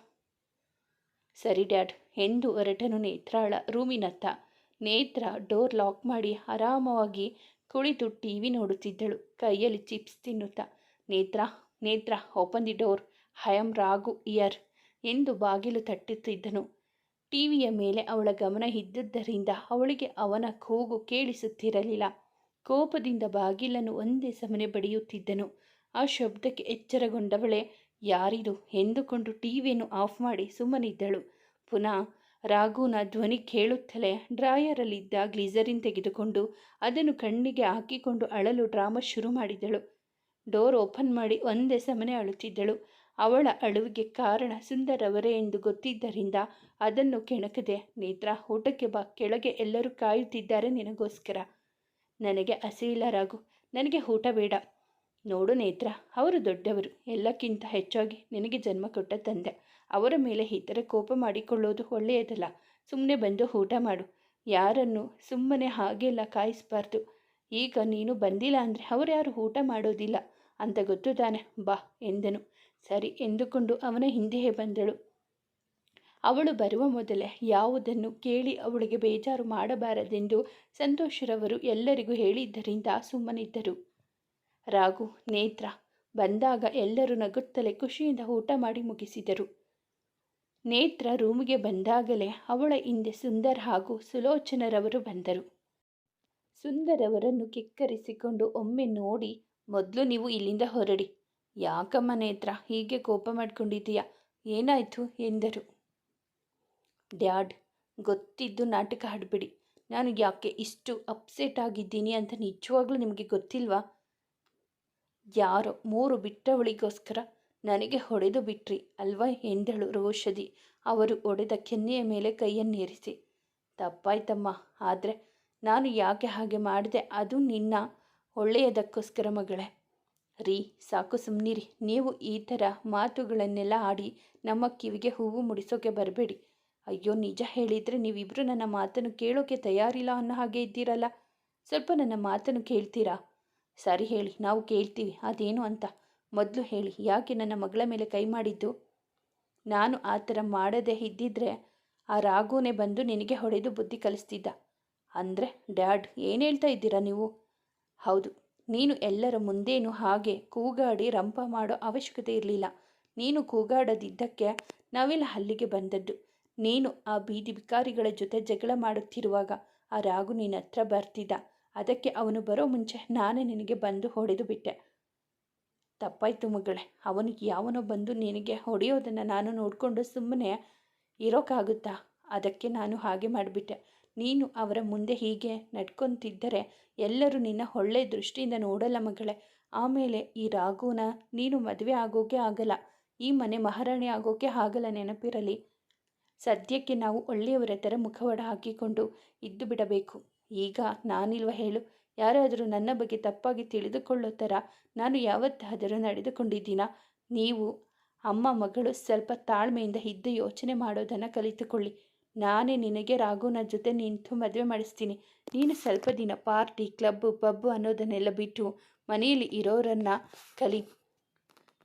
ಸರಿ ಡ್ಯಾಡ್ ಎಂದು ಹೊರಟನು ನೇತ್ರಾಳ ರೂಮಿನತ್ತ. ನೇತ್ರ ಡೋರ್ ಲಾಕ್ ಮಾಡಿ ಆರಾಮವಾಗಿ ಕುಳಿತು ಟಿವಿ ನೋಡುತ್ತಿದ್ದಳು, ಕೈಯಲ್ಲಿ ಚಿಪ್ಸ್ ತಿನ್ನುತ್ತಾ. ನೇತ್ರ open the door, I am Raghu year ಎಂದು ಬಾಗಿಲು ತಟ್ಟುತ್ತಿದ್ದನು. ಟಿವಿಯ ಮೇಲೆ ಅವಳ ಗಮನ ಇದ್ದುದರಿಂದ ಅವಳಿಗೆ ಅವನ ಕೂಗು ಕೇಳಿಸುತ್ತಿರಲಿಲ್ಲ. ಕೋಪದಿಂದ ಬಾಗಿಲನ್ನು ಒಂದೇ ಸಮನೆ ಬಡಿಯುತ್ತಿದ್ದನು. ಆ ಶಬ್ದಕ್ಕೆ ಎಚ್ಚರಗೊಂಡವಳೆ, ಯಾರಿದು ಎಂದುಕೊಂಡು ಟಿವಿಯನ್ನು ಆಫ್ ಮಾಡಿ ಸುಮ್ಮನಿದ್ದಳು. ಪುನಃ ರಾಘುನ ಧ್ವನಿ ಕೇಳುತ್ತಲೇ ಡ್ರಾಯರಲ್ಲಿದ್ದ ಗ್ಲಿಸರಿನ್ ತೆಗೆದುಕೊಂಡು ಅದನ್ನು ಕಣ್ಣಿಗೆ ಹಾಕಿಕೊಂಡು ಅಳಲು ಡ್ರಾಮಾ ಶುರು ಮಾಡಿದಳು. ಡೋರ್ ಓಪನ್ ಮಾಡಿ ಒಂದೇ ಸಮನೆ ಅಳುತ್ತಿದ್ದಳು. ಅವಳ ಅಳುವಿಗೆ ಕಾರಣ ಸುಂದರವರೇ ಎಂದು ಗೊತ್ತಿದ್ದರಿಂದ ಅದನ್ನು ಕೆಣಕದೆ, ನೇತ್ರ ಊಟಕ್ಕೆ ಬಾ, ಕೆಳಗೆ ಎಲ್ಲರೂ ಕಾಯುತ್ತಿದ್ದಾರೆ ನಿನಗೋಸ್ಕರ. ನನಗೆ ಹಸಿವಿಲ್ಲ ರಾಘು, ನನಗೆ ಊಟ ಬೇಡ. ನೋಡು ನೇತ್ರ, ಅವರು ದೊಡ್ಡವರು, ಎಲ್ಲಕ್ಕಿಂತ ಹೆಚ್ಚಾಗಿ ನಿನಗೆ ಜನ್ಮ ಕೊಟ್ಟ ತಂದೆ. ಅವರ ಮೇಲೆ ಈ ಥರ ಕೋಪ ಮಾಡಿಕೊಳ್ಳೋದು ಒಳ್ಳೆಯದಲ್ಲ. ಸುಮ್ಮನೆ ಬಂದು ಊಟ ಮಾಡು. ಯಾರನ್ನು ಸುಮ್ಮನೆ ಹಾಗೆಲ್ಲ ಕಾಯಿಸಬಾರ್ದು. ಈಗ ನೀನು ಬಂದಿಲ್ಲ ಅಂದರೆ ಅವರ್ಯಾರು ಊಟ ಮಾಡೋದಿಲ್ಲ. ಅಂತ ಗೊತ್ತು ತಾನೆ, ಬಾ ಎಂದನು. ಸರಿ ಎಂದುಕೊಂಡು ಅವನ ಹಿಂದೆಯೇ ಬಂದಳು. ಅವಳು ಬರುವ ಮೊದಲೇ ಯಾವುದನ್ನು ಕೇಳಿ ಅವಳಿಗೆ ಬೇಜಾರು ಮಾಡಬಾರದೆಂದು ಸಂತೋಷರವರು ಎಲ್ಲರಿಗೂ ಹೇಳಿದ್ದರಿಂದ ಸುಮ್ಮನಿದ್ದರು. ರಾಘು, ನೇತ್ರ ಬಂದಾಗ ಎಲ್ಲರೂ ನಗುತ್ತಲೇ ಖುಷಿಯಿಂದ ಊಟ ಮಾಡಿ ಮುಗಿಸಿದರು. ನೇತ್ರ ರೂಮಿಗೆ ಬಂದಾಗಲೇ ಅವಳ ಹಿಂದೆ ಸುಂದರ್ ಹಾಗೂ ಸುಲೋಚನರವರು ಬಂದರು. ಸುಂದರವರನ್ನು ಕಿಕ್ಕರಿಸಿಕೊಂಡು ಒಮ್ಮೆ ನೋಡಿ, ಮೊದಲು ನೀವು ಇಲ್ಲಿಂದ ಹೊರಡಿ. ಯಾಕಮ್ಮ ನೇತ್ರ ಹೀಗೆ ಕೋಪ ಮಾಡ್ಕೊಂಡಿದ್ದೀಯಾ, ಏನಾಯಿತು ಎಂದರು. ಡ್ಯಾಡ್, ಗೊತ್ತಿದ್ದು ನಾಟಕ ಆಡಬೇಡಿ. ನಾನು ಯಾಕೆ ಇಷ್ಟು ಅಪ್ಸೆಟ್ ಆಗಿದ್ದೀನಿ ಅಂತ ನಿಜವಾಗ್ಲೂ ನಿಮಗೆ ಗೊತ್ತಿಲ್ವಾ? ಯಾರೋ 3 ಬಿಟ್ಟವಳಿಗೋಸ್ಕರ ನನಗೆ ಹೊಡೆದು ಬಿಟ್ರಿ ಅಲ್ವಾ ಎಂದಳು ರೋಷದಿ. ಅವರು ಹೊಡೆದ ಕೆನ್ನೆಯ ಮೇಲೆ ಕೈಯನ್ನೇರಿಸಿ. ತಪ್ಪಾಯ್ತಮ್ಮ, ಆದರೆ ನಾನು ಯಾಕೆ ಹಾಗೆ ಮಾಡಿದೆ, ಅದು ನಿನ್ನ ಒಳ್ಳೆಯದಕ್ಕೋಸ್ಕರ ಮಗಳೇ. ರೀ, ಸಾಕು ಸುಮ್ಮನಿರಿ. ನೀವು ಈ ಥರ ಮಾತುಗಳನ್ನೆಲ್ಲ ಆಡಿ ನಮ್ಮ ಕಿವಿಗೆ ಹೂವು ಮುಡಿಸೋಕೆ ಬರಬೇಡಿ. ಅಯ್ಯೋ, ನಿಜ ಹೇಳಿದರೆ ನೀವಿಬ್ಬರು ನನ್ನ ಮಾತನ್ನು ಕೇಳೋಕೆ ತಯಾರಿಲ್ಲ ಅನ್ನೋ ಹಾಗೆ ಇದ್ದೀರಲ್ಲ. ಸ್ವಲ್ಪ ನನ್ನ ಮಾತನ್ನು ಕೇಳ್ತೀರಾ? ಸರಿ ಹೇಳಿ, ನಾವು ಕೇಳ್ತೀವಿ. ಅದೇನು ಅಂತ ಮೊದಲು ಹೇಳಿ. ಯಾಕೆ ನನ್ನ ಮಗಳ ಮೇಲೆ ಕೈ ಮಾಡಿದ್ದು? ನಾನು ಆ ಥರ ಮಾಡದೇ ಇದ್ದಿದ್ರೆ ಆ ರಾಘುನೇ ಬಂದು ನಿನಗೆ ಹೊಡೆದು ಬುದ್ಧಿ ಕಲಿಸ್ತಿದ್ದ. ಅಂದರೆ ಡ್ಯಾಡ್, ಏನು ಹೇಳ್ತಾ ಇದ್ದೀರಾ ನೀವು? ಹೌದು, ನೀನು ಎಲ್ಲರ ಮುಂದೇನು ಹಾಗೆ ಕೂಗಾಡಿ ರಂಪ ಮಾಡೋ ಅವಶ್ಯಕತೆ ಇರಲಿಲ್ಲ. ನೀನು ಕೂಗಾಡದಿದ್ದಕ್ಕೆ ನಾವೆಲ್ಲ ಅಲ್ಲಿಗೆ ಬಂದದ್ದು. ನೀನು ಆ ಬೀದಿ ಬಿಕಾರಿಗಳ ಜೊತೆ ಜಗಳ ಮಾಡುತ್ತಿರುವಾಗ ಆ ರಾಘು ನಿನ್ನ ಹತ್ರ ಬರ್ತಿದ್ದ. ಅದಕ್ಕೆ ಅವನು ಬರೋ ಮುಂಚೆ ನಾನೇ ನಿನಗೆ ಬಂದು ಹೊಡೆದು ಬಿಟ್ಟೆ. ತಪ್ಪಾಯ್ತು ಮಗಳೇ. ಅವನು ಯಾವನೋ ಬಂದು ನಿನಗೆ ಹೊಡೆಯೋದನ್ನು ನಾನು ನೋಡಿಕೊಂಡು ಸುಮ್ಮನೆ ಇರೋಕ್ಕಾಗುತ್ತಾ? ಅದಕ್ಕೆ ನಾನು ಹಾಗೆ ಮಾಡಿಬಿಟ್ಟೆ. ನೀನು ಅವರ ಮುಂದೆ ಹೀಗೆ ನಡ್ಕೊತಿದ್ದರೆ ಎಲ್ಲರೂ ನಿನ್ನ ಒಳ್ಳೆ ದೃಷ್ಟಿಯಿಂದ ನೋಡಲ್ಲ ಮಗಳೇ. ಆಮೇಲೆ ಈ ರಾಘುನ ನೀನು ಮದುವೆ ಆಗೋಕೆ ಆಗಲ್ಲ, ಈ ಮನೆ ಮಹಾರಾಣಿ ಆಗೋಕೆ ಆಗಲ್ಲ, ನೆನಪಿರಲಿ. ಸದ್ಯಕ್ಕೆ ನಾವು ಒಳ್ಳೆಯವರ ಥರ ಮುಖವಾಡ ಹಾಕಿಕೊಂಡು ಇದ್ದು ಬಿಡಬೇಕು. ಈಗ ನಾನಿಲ್ವ ಹೇಳು? ಯಾರಾದರೂ ನನ್ನ ಬಗ್ಗೆ ತಪ್ಪಾಗಿ ತಿಳಿದುಕೊಳ್ಳೋ ಥರ ನಾನು ಯಾವತ್ತಾದರೂ ನಡೆದುಕೊಂಡಿದ್ದೀನಾ? ನೀವು ಅಮ್ಮ ಮಗಳು ಸ್ವಲ್ಪ ತಾಳ್ಮೆಯಿಂದ ಇದ್ದು ಯೋಚನೆ ಮಾಡೋದನ್ನು ಕಲಿತುಕೊಳ್ಳಿ. ನಾನೇ ನಿನಗೆ ರಾಘುನ ಜೊತೆ ನಿಂತು ಮದುವೆ ಮಾಡಿಸ್ತೀನಿ. ನೀನು ಸ್ವಲ್ಪ ದಿನ ಪಾರ್ಟಿ, ಕ್ಲಬ್ಬು, ಪಬ್ಬು ಅನ್ನೋದನ್ನೆಲ್ಲ ಬಿಟ್ಟು ಮನೆಯಲ್ಲಿ ಇರೋರನ್ನು ಕಲಿ.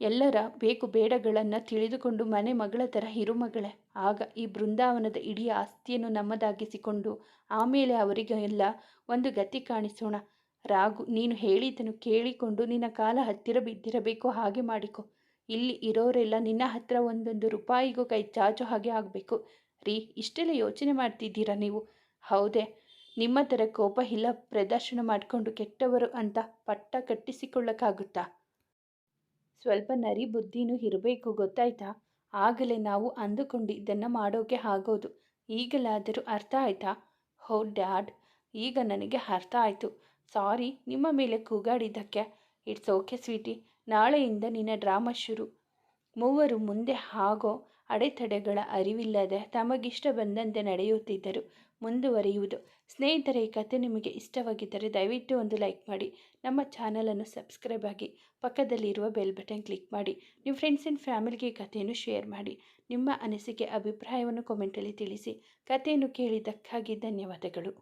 ಎಲ್ಲರ ಬೇಕು ಬೇಡಗಳನ್ನು ತಿಳಿದುಕೊಂಡು ಮನೆ ಮಗಳ ಥರ ಇರು ಮಗಳೇ. ಆಗ ಈ ಬೃಂದಾವನದ ಇಡೀ ಆಸ್ತಿಯನ್ನು ನಮ್ಮದಾಗಿಸಿಕೊಂಡು ಆಮೇಲೆ ಅವರಿಗೆಲ್ಲ ಒಂದು ಗತಿ ಕಾಣಿಸೋಣ. ರಾಘು, ನೀನು ಹೇಳಿದ್ದನ್ನು ಕೇಳಿಕೊಂಡು ನಿನ್ನ ಕಾಲ ಹತ್ತಿರ ಬಿದ್ದಿರಬೇಕು. ಹಾಗೆ ಮಾಡಿಕೊ. ಇಲ್ಲಿ ಇರೋರೆಲ್ಲ ನಿನ್ನ ಹತ್ರ ಒಂದೊಂದು ರೂಪಾಯಿಗೂ ಕೈ ಚಾಚೋ ಹಾಗೆ ಆಗಬೇಕು. ರೀ, ಇಷ್ಟೆಲ್ಲ ಯೋಚನೆ ಮಾಡ್ತಿದ್ದೀರಾ ನೀವು? ಹೌದೇ? ನಿಮ್ಮ ಥರ ಕೋಪ ಇಲ್ಲ ಪ್ರದರ್ಶನ ಮಾಡಿಕೊಂಡು ಕೆಟ್ಟವರು ಅಂತ ಪಟ್ಟ ಕಟ್ಟಿಸಿಕೊಳ್ಳಕ್ಕಾಗುತ್ತಾ? ಸ್ವಲ್ಪ ನರಿ ಬುದ್ಧಿನೂ ಇರಬೇಕು, ಗೊತ್ತಾಯ್ತಾ? ಆಗಲೇ ನಾವು ಅಂದುಕೊಂಡಿದ್ದನ್ನು ಮಾಡೋಕೆ ಆಗೋದು. ಈಗಲಾದರೂ ಅರ್ಥ ಆಯ್ತಾ? ಹೋ ಡ್ಯಾಡ್, ಈಗ ನನಗೆ ಅರ್ಥ ಆಯಿತು. ಸಾರಿ ನಿಮ್ಮ ಮೇಲೆ ಕೂಗಾಡಿದ್ದಕ್ಕೆ. It's okay Sweety. ನಾಳೆಯಿಂದ ನಿನ್ನ ಡ್ರಾಮಾ ಶುರು. ಮೂವರು ಮುಂದೆ ಆಗೋ ಅಡೆತಡೆಗಳ ಅರಿವಿಲ್ಲದೆ ತಮಗಿಷ್ಟ ಬಂದಂತೆ ನಡೆಯುತ್ತಿದ್ದರು. ಮುಂದುವರಿಯುವುದು. ಸ್ನೇಹಿತರೆ, ಈ ಕಥೆ ನಿಮಗೆ ಇಷ್ಟವಾಗಿದ್ದರೆ ದಯವಿಟ್ಟು ಒಂದು ಲೈಕ್ ಮಾಡಿ, ನಮ್ಮ ಚಾನಲನ್ನು ಸಬ್ಸ್ಕ್ರೈಬ್ ಆಗಿ, ಪಕ್ಕದಲ್ಲಿರುವ ಬೆಲ್ ಬಟನ್ ಕ್ಲಿಕ್ ಮಾಡಿ, ನಿಮ್ಮ ಫ್ರೆಂಡ್ಸ್ ಆ್ಯಂಡ್ ಫ್ಯಾಮಿಲಿಗೆ ಈ ಕಥೆಯನ್ನು ಶೇರ್ ಮಾಡಿ. ನಿಮ್ಮ ಅನಿಸಿಕೆ ಅಭಿಪ್ರಾಯವನ್ನು ಕಾಮೆಂಟಲ್ಲಿ ತಿಳಿಸಿ. ಕಥೆಯನ್ನು ಕೇಳಿದ್ದಕ್ಕಾಗಿ ಧನ್ಯವಾದಗಳು.